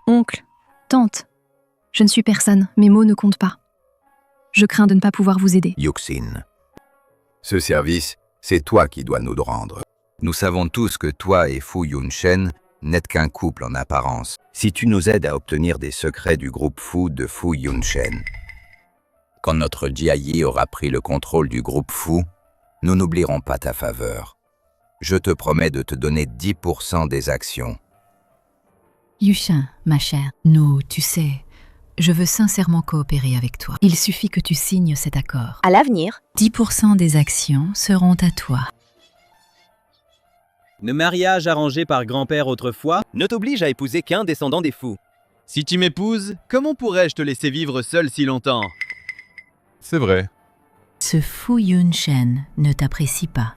Oncle, tante, je ne suis personne, mes mots ne comptent pas. Je crains de ne pas pouvoir vous aider. Yuxin, ce service, c'est toi qui dois nous le rendre. Nous savons tous que toi et Fu Yunshen n'êtes qu'un couple en apparence. Si tu nous aides à obtenir des secrets du groupe Fu de Fu Yunshen, quand notre Jiayi aura pris le contrôle du groupe Fu, nous n'oublierons pas ta faveur. Je te promets de te donner 10% des actions. Yuxin, ma chère, nous, tu sais, je veux sincèrement coopérer avec toi. Il suffit que tu signes cet accord. À l'avenir, 10% des actions seront à toi. Le mariage arrangé par grand-père autrefois ne t'oblige à épouser qu'un descendant des fous. Si tu m'épouses, comment pourrais-je te laisser vivre seul si longtemps? C'est vrai. Ce Fu Yunshen ne t'apprécie pas.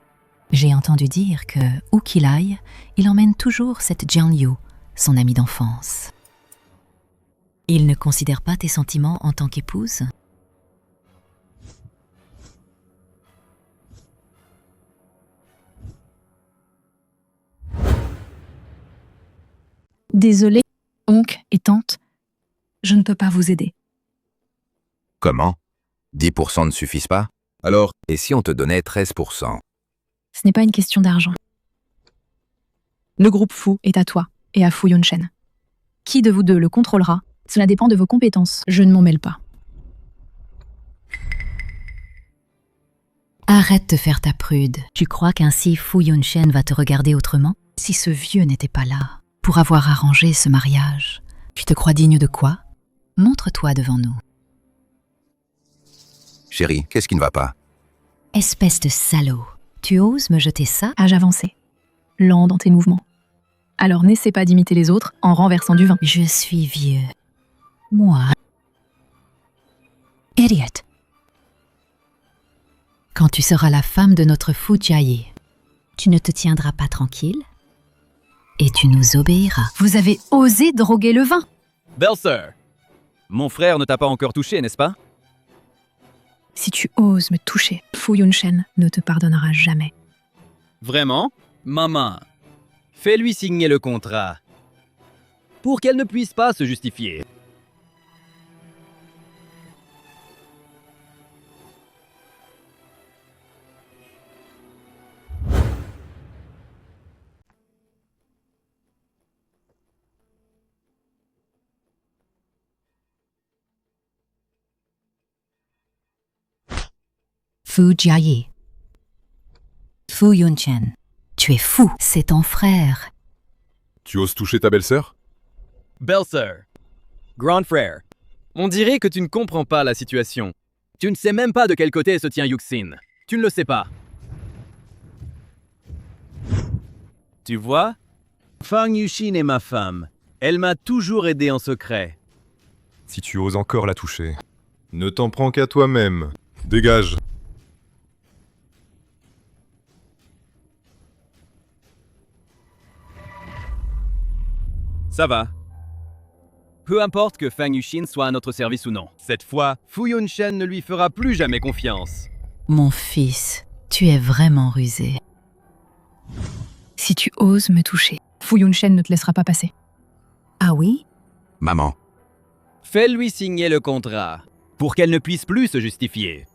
J'ai entendu dire que, où qu'il aille, il emmène toujours cette Jiang Liu, son amie d'enfance. Il ne considère pas tes sentiments en tant qu'épouse? Désolé, oncle et tante, je ne peux pas vous aider. Comment? 10% ne suffisent pas? Alors, et si on te donnait 13%? Ce n'est pas une question d'argent. Le groupe Fu est à toi et à Fu Yunshen. Qui de vous deux le contrôlera? Cela dépend de vos compétences. Je ne m'en mêle pas. Arrête de faire ta prude. Tu crois qu'ainsi Fu Yunshen va te regarder autrement? Si ce vieux n'était pas là, pour avoir arrangé ce mariage, tu te crois digne de quoi? Montre-toi devant nous. Chérie, qu'est-ce qui ne va pas? Espèce de salaud. Tu oses me jeter ça? Âge avancé. Lent dans tes mouvements. Alors n'essaie pas d'imiter les autres en renversant du vin. Je suis vieux. Moi. Idiot. Quand tu seras la femme de notre Fu Jiayi, tu ne te tiendras pas tranquille et tu nous obéiras. Vous avez osé droguer le vin. Belle sœur, mon frère ne t'a pas encore touché, n'est-ce pas? Si tu oses me toucher, Fu Yunshen ne te pardonnera jamais. Vraiment? Maman, fais-lui signer le contrat. Pour qu'elle ne puisse pas se justifier. Fu Jiayi. Fu Yunshen. Tu es fou, c'est ton frère. Tu oses toucher ta belle-sœur? Belle-sœur, grand frère, on dirait que tu ne comprends pas la situation. Tu ne sais même pas de quel côté se tient Yuxin. Tu ne le sais pas. Tu vois, Fang Yuxin est ma femme. Elle m'a toujours aidé en secret. Si tu oses encore la toucher, ne t'en prends qu'à toi-même. Dégage. Ça va. Peu importe que Fang Yuxin soit à notre service ou non. Cette fois, Fu Yunshen ne lui fera plus jamais confiance. Mon fils, tu es vraiment rusé. Si tu oses me toucher, Fu Yunshen ne te laissera pas passer. Ah oui? Maman, Fais-lui signer le contrat, pour qu'elle ne puisse plus se justifier.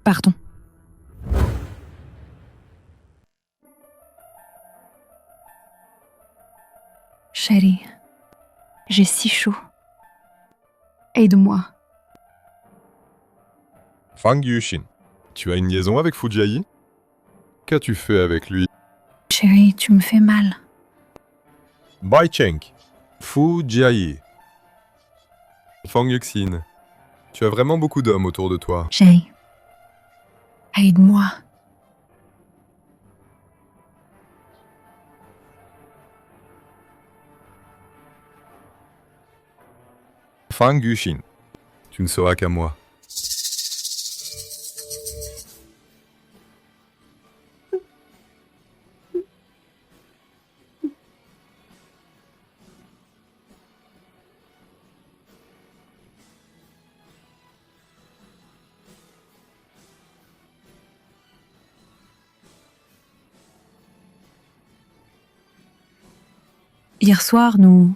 Pardon. Chérie, j'ai si chaud. Aide-moi. Fang Yushin, tu as une liaison avec Fu Jiayi? Qu'as-tu fait avec lui? Chérie, tu me fais mal. Bai Cheng, Fu Jiayi, Fang Yuxin. Tu as vraiment beaucoup d'hommes autour de toi. Jay, aide-moi. Fang Yushin, tu ne seras qu'à moi. Hier soir, nous...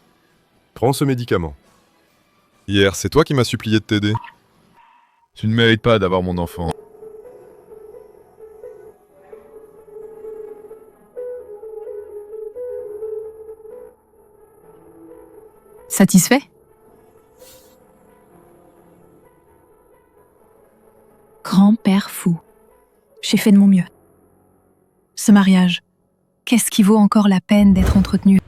Prends ce médicament. Hier, c'est toi qui m'as supplié de t'aider. Tu ne mérites pas d'avoir mon enfant. Satisfait? Grand-père fou. J'ai fait de mon mieux. Ce mariage, qu'est-ce qui vaut encore la peine d'être entretenu?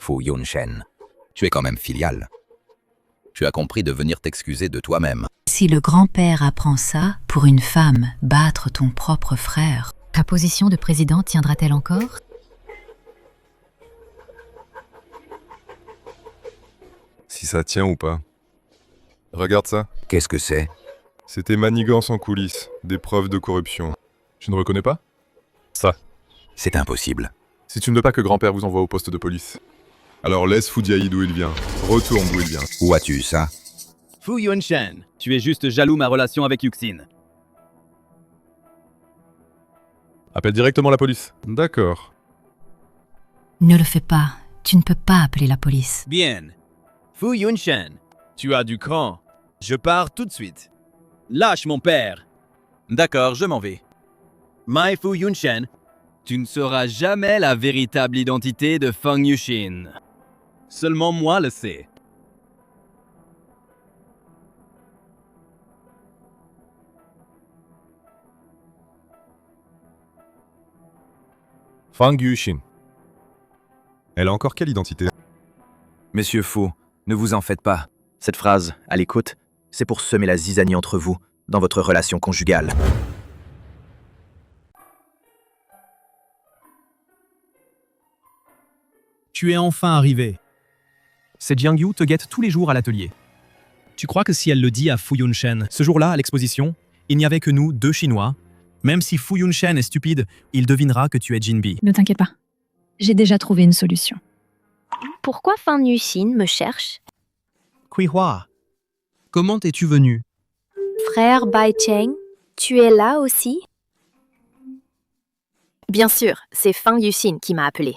Fu Yunshen, tu es quand même filial. Tu as compris de venir t'excuser de toi-même. Si le grand-père apprend ça, pour une femme, battre ton propre frère, ta position de président tiendra-t-elle encore? Si ça tient ou pas. Regarde ça. Qu'est-ce que c'est? C'était manigance en coulisses, des preuves de corruption. Tu ne reconnais pas? Ça. C'est impossible. Si tu ne veux pas que grand-père vous envoie au poste de police, alors laisse Fu Jiayi d'où il vient. Retourne d'où il vient. Où as-tu ça? Fu Yunshen, tu es juste jaloux ma relation avec Yuxin. Appelle directement la police. D'accord. Ne le fais pas. Tu ne peux pas appeler la police. Bien. Fu Yunshen, tu as du cran. Je pars tout de suite. Lâche mon père. D'accord, je m'en vais. Mai Fu Yunshen, tu ne sauras jamais la véritable identité de Fang Yushin. Seulement moi le sais. Fang Yushin. Elle a encore quelle identité? Monsieur Fu, ne vous en faites pas. Cette phrase, à l'écoute, c'est pour semer la zizanie entre vous, dans votre relation conjugale. Tu es enfin arrivé. Cette Jiang Yu te guette tous les jours à l'atelier. Tu crois que si elle le dit à Fu Yunshen, ce jour-là, à l'exposition, il n'y avait que nous, deux Chinois, même si Fu Yunshen est stupide, il devinera que tu es Jinbi. Ne t'inquiète pas. J'ai déjà trouvé une solution. Pourquoi Fang Yuxin me cherche? Kui Hua, comment es-tu venu? Frère Bai Cheng, tu es là aussi? Bien sûr, c'est Fang Yuxin qui m'a appelé.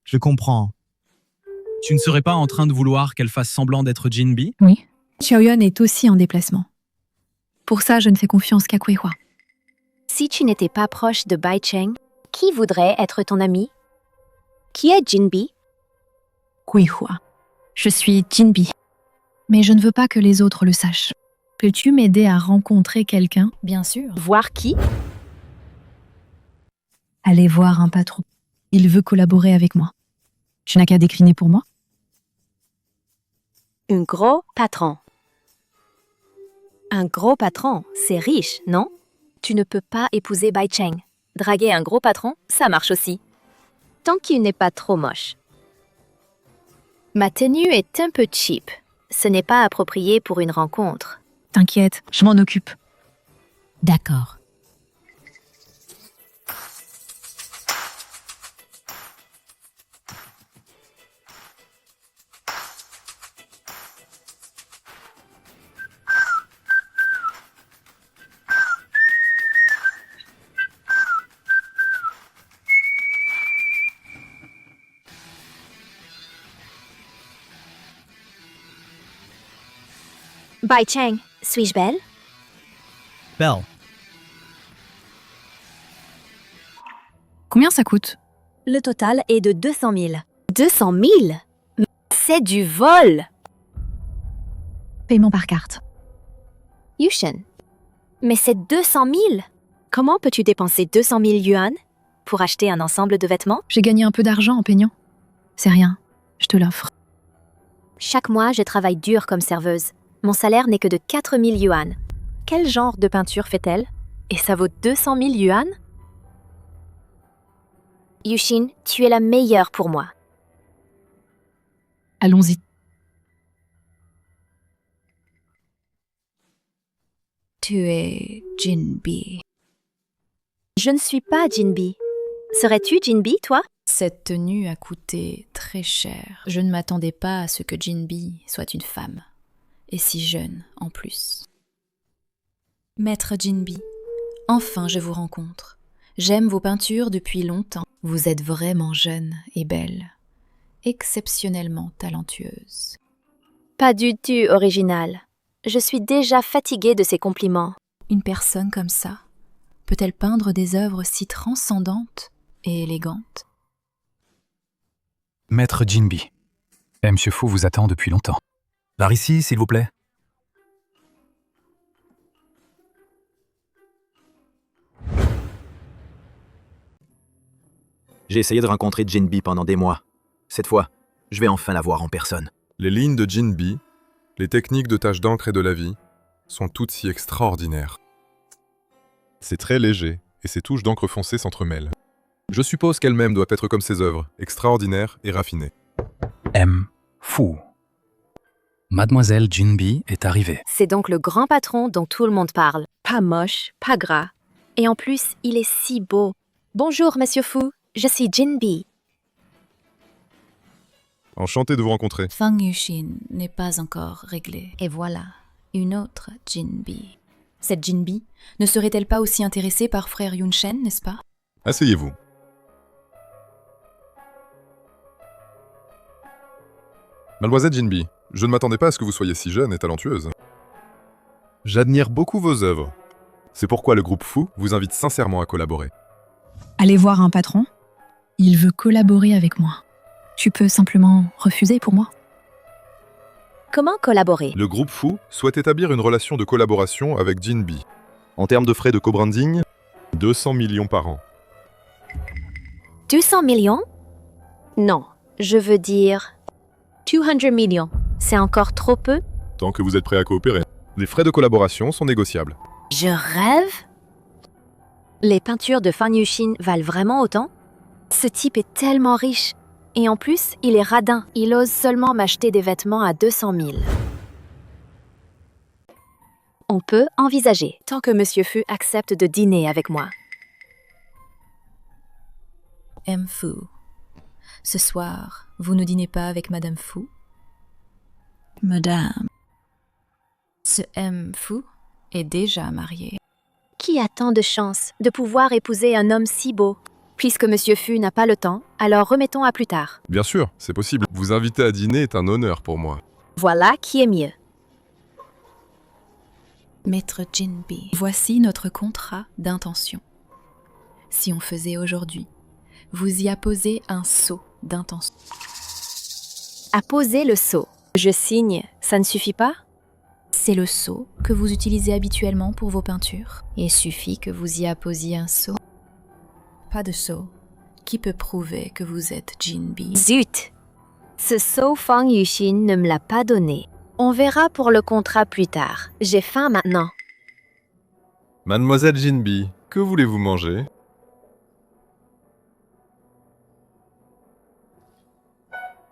Je comprends. Tu ne serais pas en train de vouloir qu'elle fasse semblant d'être Jinbi? Oui. Xiaoyuan est aussi en déplacement. Pour ça, je ne fais confiance qu'à Kui Hua. Si tu n'étais pas proche de Bai Cheng, qui voudrait être ton ami? Qui est Jinbi? Kui Hua. Je suis Jinbi. Mais je ne veux pas que les autres le sachent. Peux-tu m'aider à rencontrer quelqu'un? Bien sûr. Voir qui? Allez voir un patron. Il veut collaborer avec moi. Tu n'as qu'à décliner pour moi? Un gros patron. Un gros patron, c'est riche, non? Tu ne peux pas épouser Bai Cheng. Draguer un gros patron, ça marche aussi. Tant qu'il n'est pas trop moche. Ma tenue est un peu cheap. Ce n'est pas approprié pour une rencontre. T'inquiète, je m'en occupe. D'accord. Bai Cheng, suis-je belle? Belle. Combien ça coûte? Le total est de 200 000. 200 000? C'est du vol! Paiement par carte. Yushen. Mais c'est 200 000! Comment peux-tu dépenser 200 000 yuan pour acheter un ensemble de vêtements? J'ai gagné un peu d'argent en peignant. C'est rien, je te l'offre. Chaque mois, je travaille dur comme serveuse. Mon salaire n'est que de 4 000 yuan. Quel genre de peinture fait-elle? Et ça vaut 200 000 yuan? Yushin, tu es la meilleure pour moi. Allons-y. Tu es Jinbi. Je ne suis pas Jinbi. Serais-tu Jinbi, toi? Cette tenue a coûté très cher. Je ne m'attendais pas à ce que Jinbi soit une femme. Et si jeune, en plus. Maître Jinbi, enfin je vous rencontre. J'aime vos peintures depuis longtemps. Vous êtes vraiment jeune et belle. Exceptionnellement talentueuse. Pas du tout original. Je suis déjà fatiguée de ces compliments. Une personne comme ça peut-elle peindre des œuvres si transcendantes et élégantes? Maître Jinbi, Monsieur Fu vous attend depuis longtemps. Par ici, s'il vous plaît. J'ai essayé de rencontrer Jinbi pendant des mois. Cette fois, je vais enfin la voir en personne. Les lignes de Jinbi, les techniques de tâches d'encre et de la vie, sont toutes si extraordinaires. C'est très léger, et ses touches d'encre foncée s'entremêlent. Je suppose qu'elle-même doit être comme ses œuvres, extraordinaires et raffinées. M. Fu. Mademoiselle Jinbi est arrivée. C'est donc le grand patron dont tout le monde parle. Pas moche, pas gras. Et en plus, il est si beau. Bonjour, Monsieur Fu. Je suis Jinbi. Enchanté de vous rencontrer. Fang Yushin n'est pas encore réglée. Et voilà, une autre Jinbi. Cette Jinbi ne serait-elle pas aussi intéressée par frère Yunshen, n'est-ce pas? Asseyez-vous. Mademoiselle Jinbi, je ne m'attendais pas à ce que vous soyez si jeune et talentueuse. J'admire beaucoup vos œuvres. C'est pourquoi le groupe Fu vous invite sincèrement à collaborer. Allez voir un patron. Il veut collaborer avec moi. Tu peux simplement refuser pour moi. Comment collaborer? Le groupe Fu souhaite établir une relation de collaboration avec Jinbi. En termes de frais de co-branding, 200 millions par an. 200 millions? Non, je veux dire 200 millions. C'est encore trop peu? Tant que vous êtes prêt à coopérer. Les frais de collaboration sont négociables. Je rêve? Les peintures de Fang Yushin valent vraiment autant? Ce type est tellement riche. Et en plus, il est radin. Il ose seulement m'acheter des vêtements à 200 000. On peut envisager, tant que Monsieur Fu accepte de dîner avec moi. M. Fu. Ce soir, vous ne dînez pas avec Madame Fu? Madame. Ce M. Fu est déjà marié. Qui a tant de chance de pouvoir épouser un homme si beau? Puisque Monsieur Fu n'a pas le temps, alors remettons à plus tard. Bien sûr, c'est possible. Vous inviter à dîner est un honneur pour moi. Voilà qui est mieux. Maître Jinbi, voici notre contrat d'intention. Si on faisait aujourd'hui, vous y apposez un sceau d'intention. Apposer le sceau. Je signe, ça ne suffit pas? C'est le sceau que vous utilisez habituellement pour vos peintures. Il suffit que vous y apposiez un sceau. Pas de sceau qui peut prouver que vous êtes Jinbi. Zut! Ce sceau Fang Yushin ne me l'a pas donné. On verra pour le contrat plus tard. J'ai faim maintenant. Mademoiselle Jinbi, que voulez-vous manger?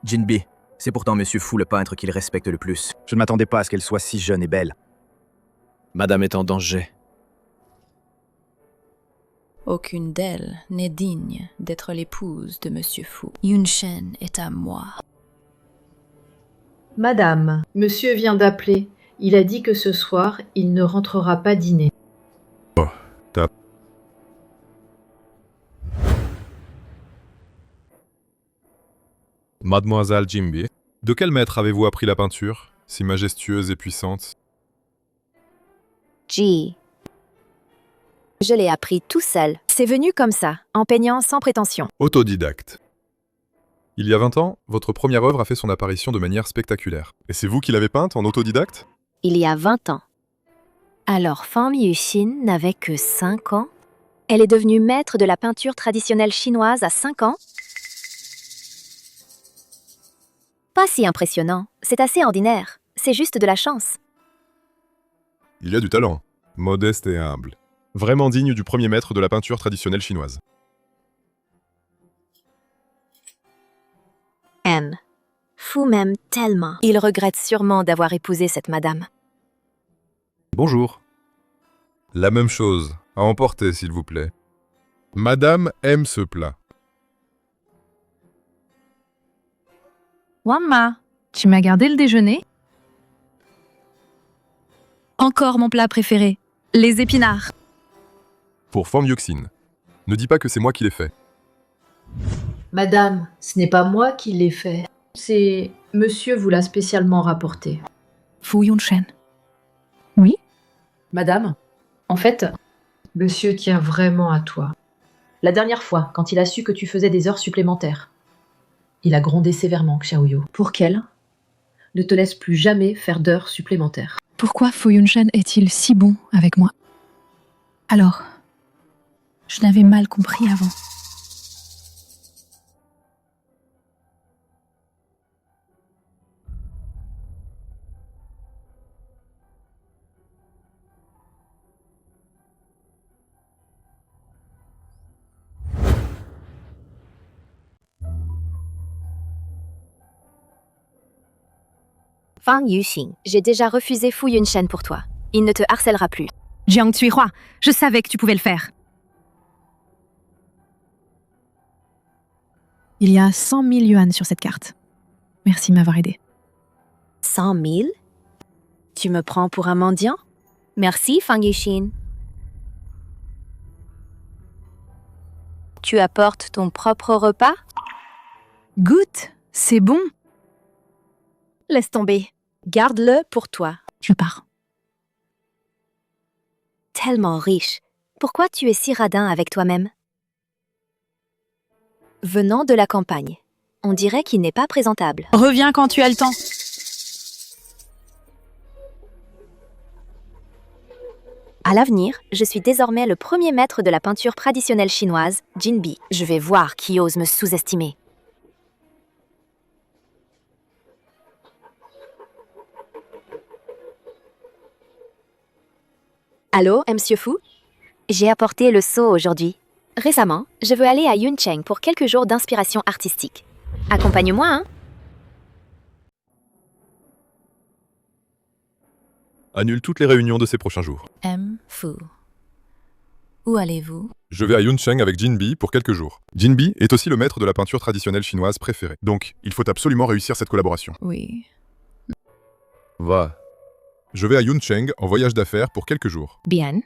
Jinbi, c'est pourtant Monsieur Fu le peintre qu'il respecte le plus. Je ne m'attendais pas à ce qu'elle soit si jeune et belle. Madame est en danger. Aucune d'elles n'est digne d'être l'épouse de Monsieur Fu. Yunshen est à moi. Madame, monsieur vient d'appeler. Il a dit que ce soir, il ne rentrera pas dîner. Oh, t'as... Mademoiselle Jinbi, de quel maître avez-vous appris la peinture, si majestueuse et puissante? G. Je l'ai appris tout seul. C'est venu comme ça, en peignant sans prétention. Autodidacte. Il y a 20 ans, votre première œuvre a fait son apparition de manière spectaculaire. Et c'est vous qui l'avez peinte en autodidacte? Il y a 20 ans. Alors Fang Yuxin n'avait que 5 ans. Elle est devenue maître de la peinture traditionnelle chinoise à 5 ans. Pas si impressionnant, c'est assez ordinaire. C'est juste de la chance. Il y a du talent. Modeste et humble. Vraiment digne du premier maître de la peinture traditionnelle chinoise. M. Fu m'aime tellement. Il regrette sûrement d'avoir épousé cette madame. Bonjour. La même chose. À emporter, s'il vous plaît. Madame aime ce plat. Wanma, tu m'as gardé le déjeuner? Encore mon plat préféré, les épinards. Pour Fang Yuxin. Ne dis pas que c'est moi qui l'ai fait. Madame, ce n'est pas moi qui l'ai fait. C'est monsieur vous l'a spécialement rapporté. Fu Yunshen. Oui? Madame, en fait, monsieur tient vraiment à toi. La dernière fois, quand il a su que tu faisais des heures supplémentaires, il a grondé sévèrement Xiaoyu. Pour qu'elle ne te laisse plus jamais faire d'heures supplémentaires. Pourquoi Fu Yunshen est-il si bon avec moi? Alors, je n'avais mal compris avant. Fang Yuxin, j'ai déjà refusé Fu Yunshen pour toi. Il ne te harcèlera plus. Jiang Tuihua, je savais que tu pouvais le faire. Il y a 100 000 yuan sur cette carte. Merci de m'avoir aidé. 100 000? Tu me prends pour un mendiant? Merci, Fang Yuxin. Tu apportes ton propre repas? Goûte, c'est bon. Laisse tomber. Garde-le pour toi. Je pars. Tellement riche. Pourquoi tu es si radin avec toi-même? Venant de la campagne, on dirait qu'il n'est pas présentable. Reviens quand tu as le temps. À l'avenir, je suis désormais le premier maître de la peinture traditionnelle chinoise, Jinbi. Je vais voir qui ose me sous-estimer. Allô, Monsieur Fu? J'ai apporté le seau aujourd'hui. Récemment, je veux aller à Yuncheng pour quelques jours d'inspiration artistique. Accompagne-moi, hein? Annule toutes les réunions de ces prochains jours. M. Fu. Où allez-vous? Je vais à Yuncheng avec Jinbi pour quelques jours. Jinbi est aussi le maître de la peinture traditionnelle chinoise préférée. Donc, il faut absolument réussir cette collaboration. Oui. Va. Je vais à Yuncheng en voyage d'affaires pour quelques jours. Bien.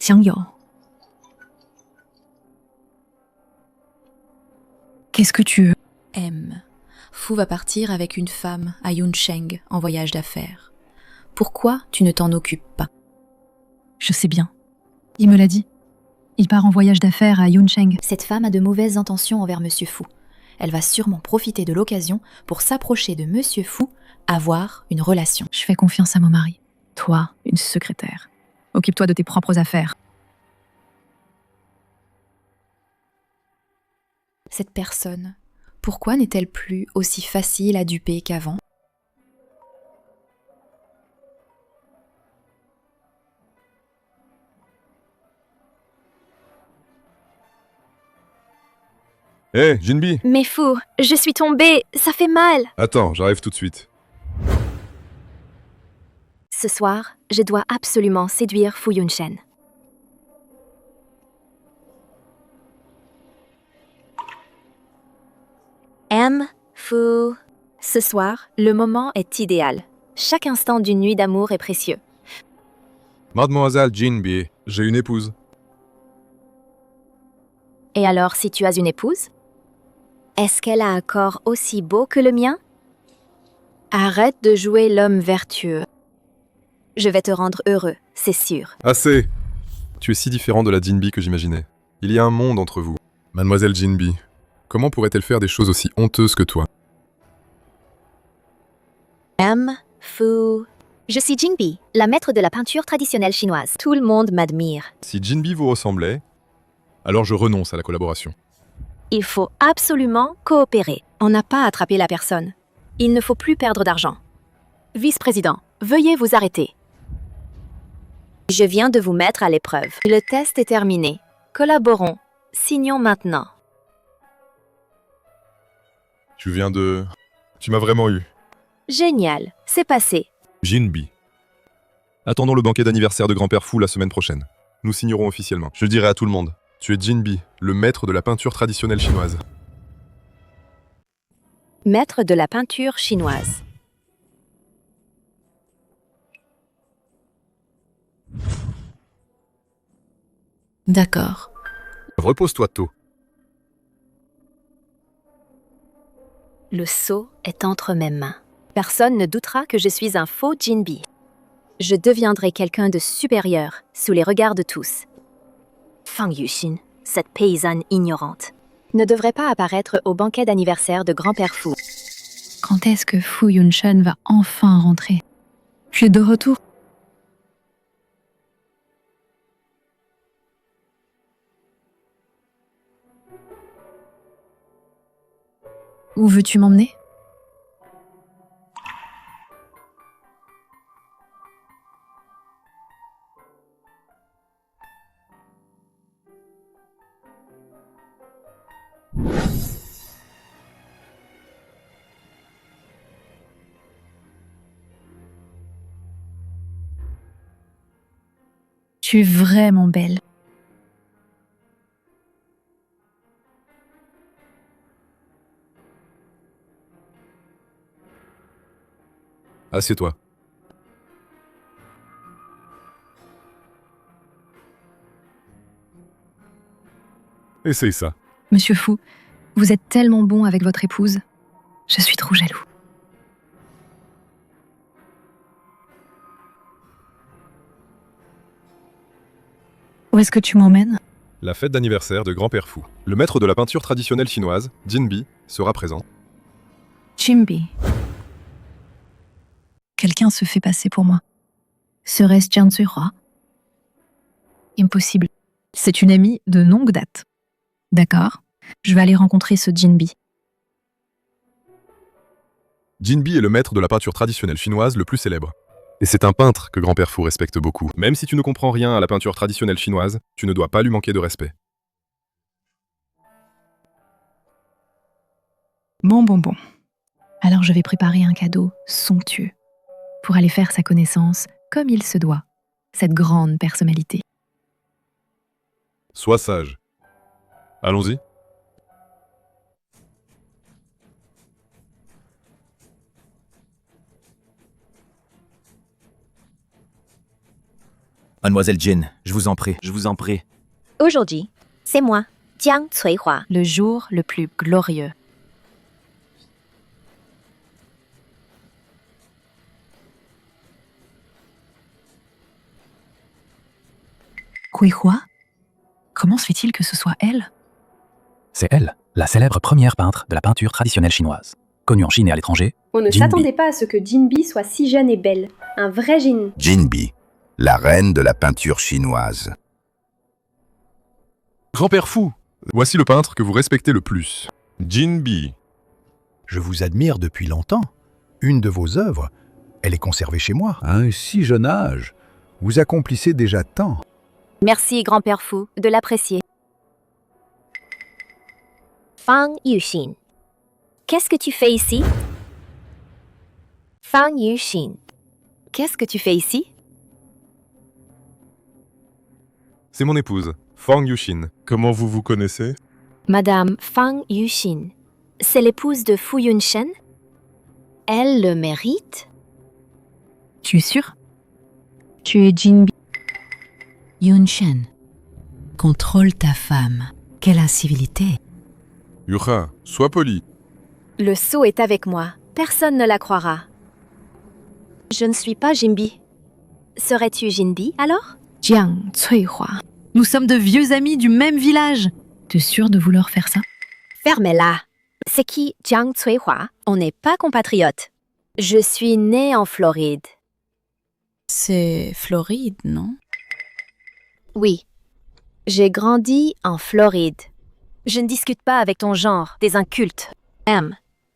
Xiangyo. Qu'est-ce que tu veux? M. Fu va partir avec une femme à Yuncheng en voyage d'affaires. Pourquoi tu ne t'en occupes pas? Je sais bien. Il me l'a dit. Il part en voyage d'affaires à Yuncheng. Cette femme a de mauvaises intentions envers Monsieur Fu. Elle va sûrement profiter de l'occasion pour s'approcher de Monsieur Fu, avoir une relation. Je fais confiance à mon mari. Toi, une secrétaire. Occupe-toi de tes propres affaires. Cette personne, pourquoi n'est-elle plus aussi facile à duper qu'avant? Hé, Jinbi! Mais Fu, je suis tombée, ça fait mal. Attends, j'arrive tout de suite. Ce soir, je dois absolument séduire Fu Yunshen. Fu. Ce soir, le moment est idéal. Chaque instant d'une nuit d'amour est précieux. Mademoiselle Jinbi, j'ai une épouse. Et alors, si tu as une épouse? Est-ce qu'elle a un corps aussi beau que le mien? Arrête de jouer l'homme vertueux. Je vais te rendre heureux, c'est sûr. Assez! Tu es si différent de la Jinbi que j'imaginais. Il y a un monde entre vous. Mademoiselle Jinbi, comment pourrait-elle faire des choses aussi honteuses que toi? Fu. Je suis Jinbi, la maître de la peinture traditionnelle chinoise. Tout le monde m'admire. Si Jinbi vous ressemblait, alors je renonce à la collaboration. Il faut absolument coopérer. On n'a pas attrapé la personne. Il ne faut plus perdre d'argent. Vice-président, veuillez vous arrêter. Je viens de vous mettre à l'épreuve. Le test est terminé. Collaborons. Signons maintenant. Tu m'as vraiment eu. Génial, c'est passé. Jinbi. Attendons le banquet d'anniversaire de Grand-Père Fou la semaine prochaine. Nous signerons officiellement. Je le dirai à tout le monde. Tu es Jinbi, le maître de la peinture traditionnelle chinoise. Maître de la peinture chinoise. D'accord. Repose-toi tôt. Le sceau est entre mes mains. Personne ne doutera que je suis un faux Jinbi. Je deviendrai quelqu'un de supérieur, sous les regards de tous. Fang Yuxin, cette paysanne ignorante, ne devrait pas apparaître au banquet d'anniversaire de Grand-Père Fou. Quand est-ce que Fu Yunshen va enfin rentrer? Je suis de retour. Où veux-tu m'emmener? Tu es vraiment belle. Assieds-toi. Essaye ça. Monsieur Fu, vous êtes tellement bon avec votre épouse. Je suis trop jaloux. Où est-ce que tu m'emmènes? La fête d'anniversaire de Grand-Père Fou. Le maître de la peinture traditionnelle chinoise, Jinbi, sera présent. Jinbi. Quelqu'un se fait passer pour moi. Serait-ce Jiang Zuihua? Impossible. C'est une amie de longue date. D'accord. Je vais aller rencontrer ce Jinbi. Jinbi est le maître de la peinture traditionnelle chinoise le plus célèbre. Et c'est un peintre que Grand-Père Fou respecte beaucoup. Même si tu ne comprends rien à la peinture traditionnelle chinoise, tu ne dois pas lui manquer de respect. Bon. Alors je vais préparer un cadeau somptueux pour aller faire sa connaissance comme il se doit, cette grande personnalité. Sois sage. Allons-y. Mademoiselle Jin, je vous en prie. Aujourd'hui, c'est moi, Jiang Zuihua. Le jour le plus glorieux. Zuihua? Comment se fait-il que ce soit elle? C'est elle, la célèbre première peintre de la peinture traditionnelle chinoise. Connue en Chine et à l'étranger, On ne Jinbi. s'attendait pas à ce que Jinbi soit si jeune et belle. Un vrai Jin. Jinbi, la reine de la peinture chinoise. Grand-Père Fou, voici le peintre que vous respectez le plus. Jinbi. Je vous admire depuis longtemps. Une de vos œuvres, elle est conservée chez moi. À un si jeune âge, vous accomplissez déjà tant. Merci, Grand-Père Fou, de l'apprécier. Fang Yuxin. Qu'est-ce que tu fais ici? Fang Yuxin. Qu'est-ce que tu fais ici? C'est mon épouse, Fang Yuxin. Comment vous vous connaissez? Madame Fang Yuxin. C'est l'épouse de Fu Yunshen? Elle le mérite? Tu es sûr? Tu es Jinbi. Yunshen, contrôle ta femme, Quelle incivilité! Yuha, sois poli. Le sceau est avec moi. Personne ne la croira. Je ne suis pas Jinbi. Serais-tu Jinbi, alors? Jiang Cuihua. Nous sommes de vieux amis du même village. T'es sûr de vouloir faire ça? Fermez-la. C'est qui Jiang Cuihua? On n'est pas compatriotes. Je suis née en Floride. C'est Floride, non? Oui. J'ai grandi en Floride. Je ne discute pas avec ton genre, des incultes.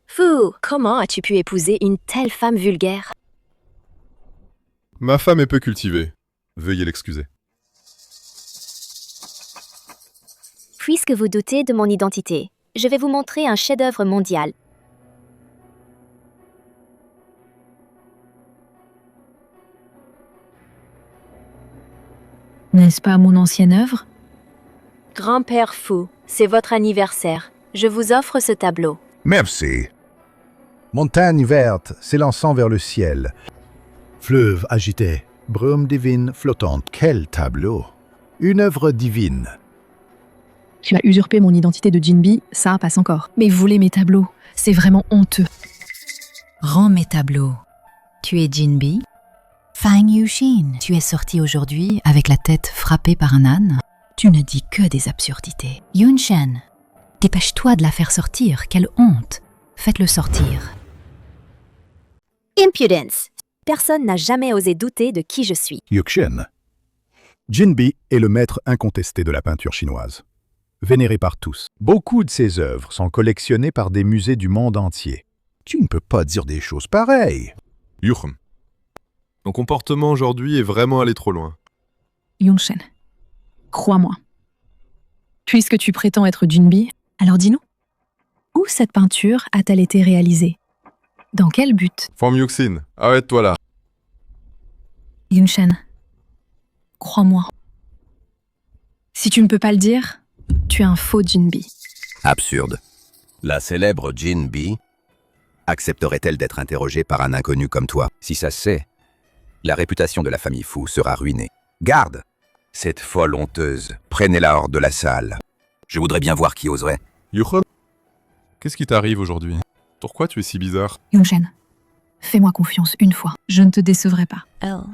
Fou, comment as-tu pu épouser une telle femme vulgaire? Ma femme est peu cultivée. Veuillez l'excuser. Puisque vous doutez de mon identité, je vais vous montrer un chef-d'œuvre mondial. N'est-ce pas mon ancienne œuvre? Grand-père fou, c'est votre anniversaire. Je vous offre ce tableau. Merci. Montagne verte s'élançant vers le ciel. Fleuve agité, brume divine flottante. Quel tableau! Une œuvre divine. Tu as usurpé mon identité de Jinbi, ça passe encore. Mais voler mes tableaux, c'est vraiment honteux. Rends mes tableaux. Tu es Jinbi? Fang Yuxin, tu es sorti aujourd'hui avec la tête frappée par un âne? Tu ne dis que des absurdités. Yunshen, dépêche-toi de la faire sortir, quelle honte! Faites-le sortir. Impudence! Personne n'a jamais osé douter de qui je suis. Yuxin. Jinbi est le maître incontesté de la peinture chinoise. Vénéré par tous. Beaucoup de ses œuvres sont collectionnées par des musées du monde entier. Tu ne peux pas dire des choses pareilles. Yuhm. Ton comportement aujourd'hui est vraiment allé trop loin. Yunshen, crois-moi. Puisque tu prétends être Jinbi, alors dis-nous, où cette peinture a-t-elle été réalisée? Dans quel but? Fang Yuxin, arrête-toi là. Yunshen, crois-moi. Si tu ne peux pas le dire, tu es un faux Jinbi. Absurde. La célèbre Jinbi accepterait-elle d'être interrogée par un inconnu comme toi? Si ça se sait, la réputation de la famille Fu sera ruinée. Garde! Cette folle honteuse, prenez-la hors de la salle. Je voudrais bien voir qui oserait. Yuhon, qu'est-ce qui t'arrive aujourd'hui? Pourquoi tu es si bizarre? Yunshen, fais-moi confiance une fois. Je ne te décevrai pas. Elle,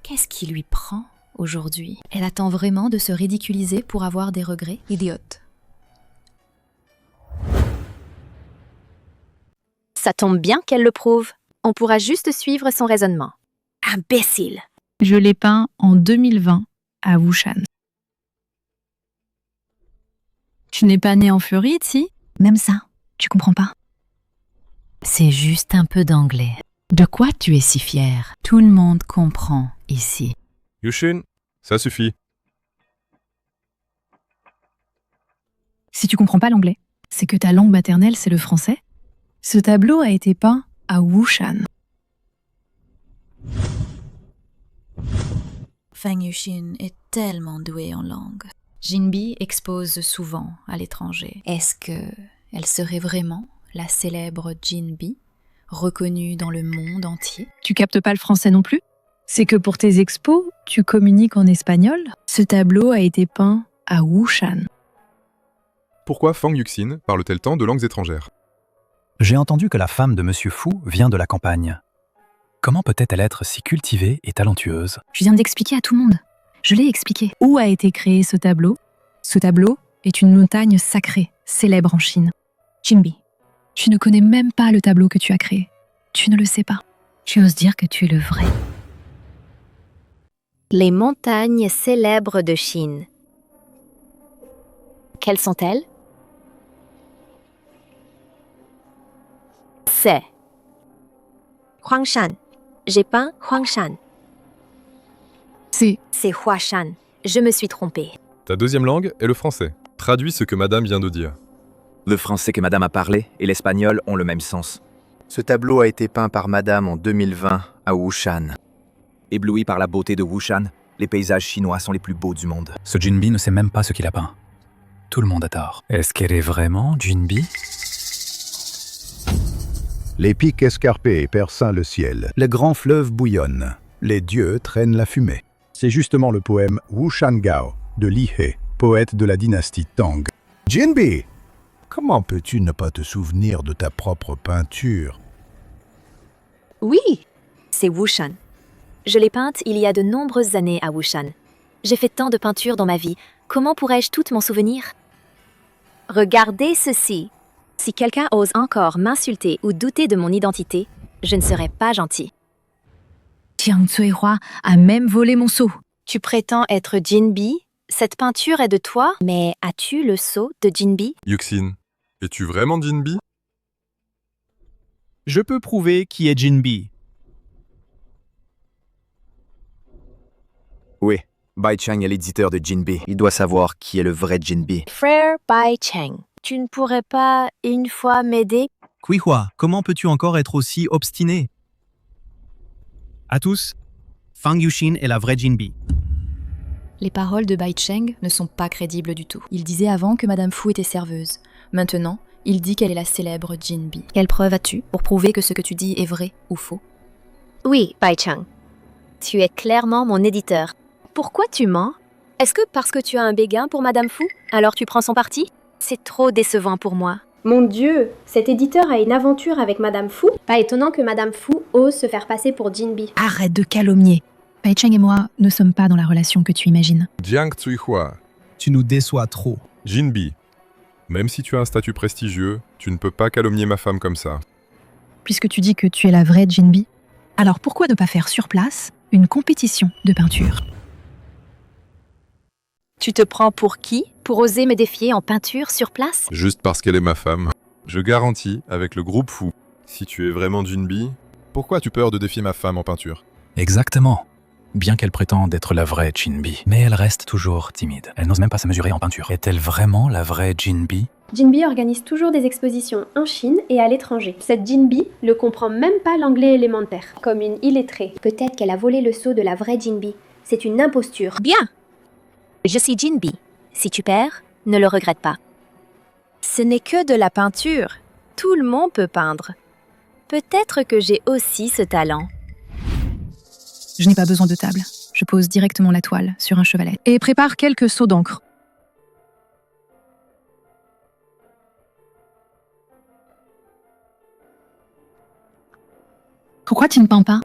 qu'est-ce qui lui prend aujourd'hui? Elle attend vraiment de se ridiculiser pour avoir des regrets? Idiote. Ça tombe bien qu'elle le prouve. On pourra juste suivre son raisonnement. Imbécile! Je l'ai peint en 2020 à Wushan. Tu n'es pas né en Floride, si? Même ça, tu comprends pas. C'est juste un peu d'anglais. De quoi tu es si fier? Tout le monde comprend ici. Yuxin, ça suffit. Si tu comprends pas l'anglais, c'est que ta langue maternelle, c'est le français. Ce tableau a été peint à Wushan. Fang Yuxin est tellement douée en langue. Jinbi expose souvent à l'étranger. Est-ce que elle serait vraiment la célèbre Jinbi, reconnue dans le monde entier? Tu captes pas le français non plus? C'est que pour tes expos, tu communiques en espagnol? Ce tableau a été peint à Wushan. Pourquoi Fang Yuxin parle-t-elle tant de langues étrangères? J'ai entendu que la femme de Monsieur Fu vient de la campagne. Comment peut-elle être si cultivée et talentueuse? Je viens d'expliquer à tout le monde. Je l'ai expliqué. Où a été créé ce tableau? Ce tableau est une montagne sacrée, célèbre en Chine. Jinbi, tu ne connais même pas le tableau que tu as créé. Tu ne le sais pas. Tu oses dire que tu es le vrai. Les montagnes célèbres de Chine. Quelles sont-elles? C'est Huangshan. J'ai peint Huangshan. C'est Huashan. Je me suis trompée. Ta deuxième langue est le français. Traduis ce que madame vient de dire. Le français que madame a parlé et l'espagnol ont le même sens. Ce tableau a été peint par madame en 2020 à Wushan. Ébloui par la beauté de Wushan, les paysages chinois sont les plus beaux du monde. Ce Jinbi ne sait même pas ce qu'il a peint. Tout le monde a tort. Est-ce qu'elle est vraiment Jinbi? Les pics escarpés perçant le ciel. Le grand fleuve bouillonne. Les dieux traînent la fumée. C'est justement le poème Wushan Gao de Li He, poète de la dynastie Tang. Jinbi, comment peux-tu ne pas te souvenir de ta propre peinture? Oui, c'est Wushan. Je l'ai peinte il y a de nombreuses années à Wushan. J'ai fait tant de peintures dans ma vie, comment pourrais-je toutes m'en souvenir? Regardez ceci. Si quelqu'un ose encore m'insulter ou douter de mon identité, je ne serai pas gentil. Jiang Zuihua a même volé mon seau. Tu prétends être Jinbi? Cette peinture est de toi, mais as-tu le sceau de Jinbi? Yuxin, es-tu vraiment Jinbi? Je peux prouver qui est Jinbi. Oui, Bai Chang est l'éditeur de Jinbi. Il doit savoir qui est le vrai Jinbi. Frère Bai Cheng, tu ne pourrais pas une fois m'aider? Kuihua, comment peux-tu encore être aussi obstiné? À tous, Fang Yuxin est la vraie Jinbi. Les paroles de Bai Cheng ne sont pas crédibles du tout. Il disait avant que Madame Fu était serveuse. Maintenant, il dit qu'elle est la célèbre Jinbi. Quelle preuve as-tu pour prouver que ce que tu dis est vrai ou faux? Oui, Bai Cheng. Tu es clairement mon éditeur. Pourquoi tu mens? Est-ce que parce que tu as un béguin pour Madame Fu, alors tu prends son parti? C'est trop décevant pour moi. Mon Dieu, cet éditeur a une aventure avec Madame Fu. Pas étonnant que Madame Fu ose se faire passer pour Jinbi. Arrête de calomnier. Bai Cheng et moi ne sommes pas dans la relation que tu imagines. Jiang Zuihua. Tu nous déçois trop. Jinbi. Même si tu as un statut prestigieux, tu ne peux pas calomnier ma femme comme ça. Puisque tu dis que tu es la vraie Jinbi, alors pourquoi ne pas faire sur place une compétition de peinture? Tu te prends pour qui? Pour oser me défier en peinture sur place? Juste parce qu'elle est ma femme. Je garantis, avec le groupe Fu, si tu es vraiment Jinbi, pourquoi as-tu peur de défier ma femme en peinture? Exactement. Bien qu'elle prétende être la vraie Jinbi, mais elle reste toujours timide. Elle n'ose même pas se mesurer en peinture. Est-elle vraiment la vraie Jinbi? Jinbi organise toujours des expositions en Chine et à l'étranger. Cette Jinbi ne comprend même pas l'anglais élémentaire, comme une illettrée. Peut-être qu'elle a volé le sceau de la vraie Jinbi. C'est une imposture. Bien. Je suis Jinbi. Si tu perds, ne le regrette pas. Ce n'est que de la peinture. Tout le monde peut peindre. Peut-être que j'ai aussi ce talent. Je n'ai pas besoin de table. Je pose directement la toile sur un chevalet et prépare quelques seaux d'encre. Pourquoi tu ne peins pas?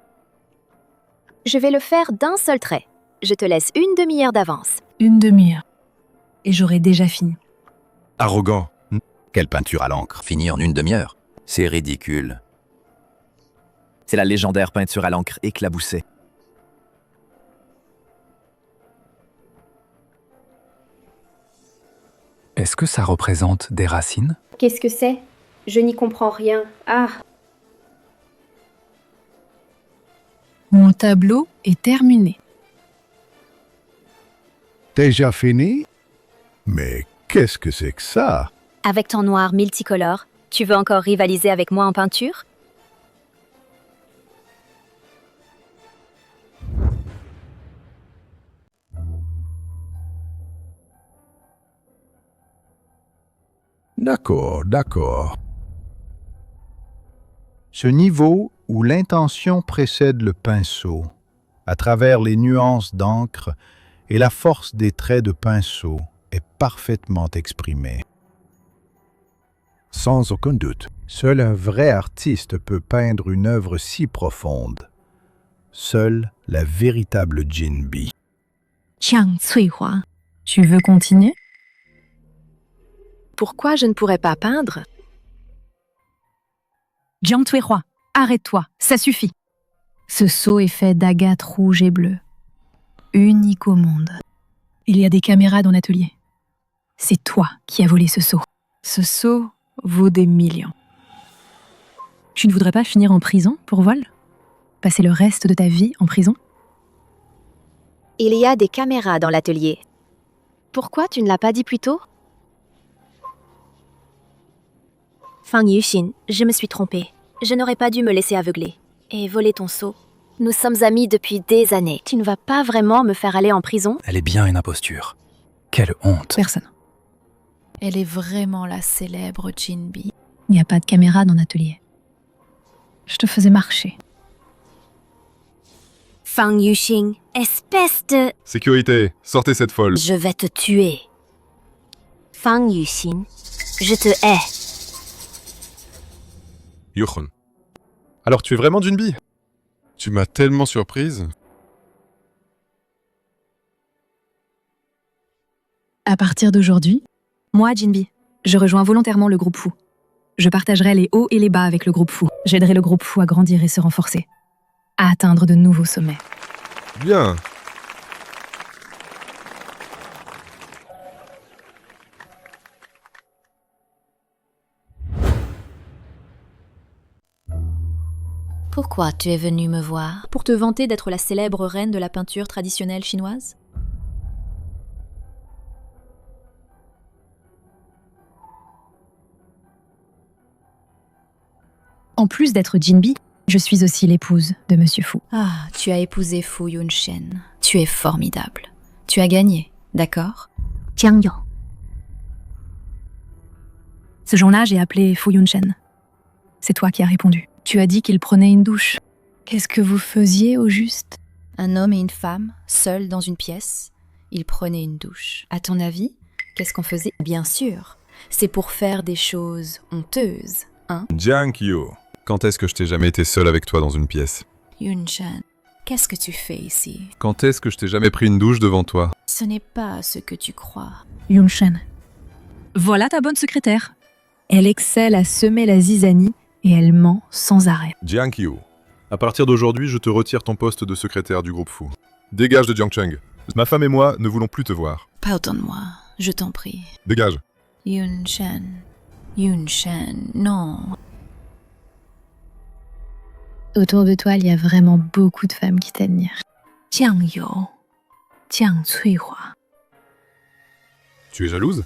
Je vais le faire d'un seul trait. Je te laisse une demi-heure d'avance. Une demi-heure. Et j'aurai déjà fini. Arrogant. Quelle peinture à l'encre? Fini en une demi-heure? C'est ridicule. C'est la légendaire peinture à l'encre éclaboussée. Est-ce que ça représente des racines? Qu'est-ce que c'est? Je n'y comprends rien. Ah! Mon tableau est terminé. Déjà fini? Mais qu'est-ce que c'est que ça? Avec ton noir multicolore, tu veux encore rivaliser avec moi en peinture? D'accord, d'accord. Ce niveau où l'intention précède le pinceau, à travers les nuances d'encre et la force des traits de pinceau, est parfaitement exprimé. Sans aucun doute, seul un vrai artiste peut peindre une œuvre si profonde. Seule la véritable Jinbi. Jiang Zuihua, tu veux continuer? Pourquoi je ne pourrais pas peindre? Jiang Zuihua, arrête-toi, ça suffit. Ce seau est fait d'agates rouges et bleues. Unique au monde. Il y a des caméras dans l'atelier. C'est toi qui as volé ce seau. Ce seau vaut des millions. Tu ne voudrais pas finir en prison pour vol? Passer le reste de ta vie en prison? Il y a des caméras dans l'atelier. Pourquoi tu ne l'as pas dit plus tôt? Fang Yuxin, je me suis trompée. Je n'aurais pas dû me laisser aveugler et voler ton seau. Nous sommes amis depuis des années. Tu ne vas pas vraiment me faire aller en prison? Elle est bien une imposture. Quelle honte. Personne. Elle est vraiment la célèbre Jinbi. Il n'y a pas de caméra dans l'atelier. Je te faisais marcher. Fang Yuxin, espèce de... Sécurité, sortez cette folle. Je vais te tuer. Fang Yuxin, je te hais. Yuchon. Alors tu es vraiment Junbi? Tu m'as tellement surprise. À partir d'aujourd'hui, moi, Jinbi, je rejoins volontairement le groupe Fu. Je partagerai les hauts et les bas avec le groupe Fu. J'aiderai le groupe Fu à grandir et se renforcer, à atteindre de nouveaux sommets. Bien. Pourquoi tu es venue me voir? Pour te vanter d'être la célèbre reine de la peinture traditionnelle chinoise? En plus d'être Jinbi, je suis aussi l'épouse de Monsieur Fu. Ah, tu as épousé Fu Yunshen. Tu es formidable. Tu as gagné, d'accord? Jiang Yo. Ce jour-là, j'ai appelé Fu Yunshen. C'est toi qui as répondu. Tu as dit qu'il prenait une douche. Qu'est-ce que vous faisiez au juste? Un homme et une femme, seuls dans une pièce, ils prenaient une douche. À ton avis, qu'est-ce qu'on faisait? Bien sûr, c'est pour faire des choses honteuses, hein? Jiang Yu. Quand est-ce que je t'ai jamais été seul avec toi dans une pièce? Yunshen, qu'est-ce que tu fais ici? Quand est-ce que je t'ai jamais pris une douche devant toi? Ce n'est pas ce que tu crois. Yunshen. Voilà ta bonne secrétaire. Elle excelle à semer la zizanie et elle ment sans arrêt. Jiang Yu. À partir d'aujourd'hui, je te retire ton poste de secrétaire du groupe Fu. Dégage de Jiangcheng. Ma femme et moi ne voulons plus te voir. Pardonne-moi, je t'en prie. Dégage. Yunshen. Yunshen, non. Autour de toi, il y a vraiment beaucoup de femmes qui t'admirent. Jiang Yo. Jiang Cuihua. Tu es jalouse?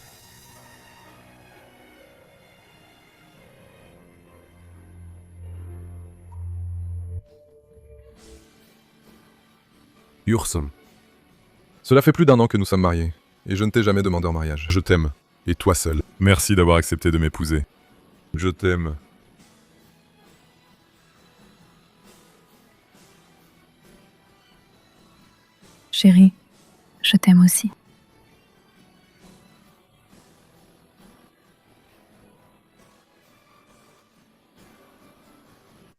Yursum. Cela fait plus d'1 an que nous sommes mariés, et je ne t'ai jamais demandé en mariage. Je t'aime, et toi seul. Merci d'avoir accepté de m'épouser. Je t'aime. Chérie, je t'aime aussi.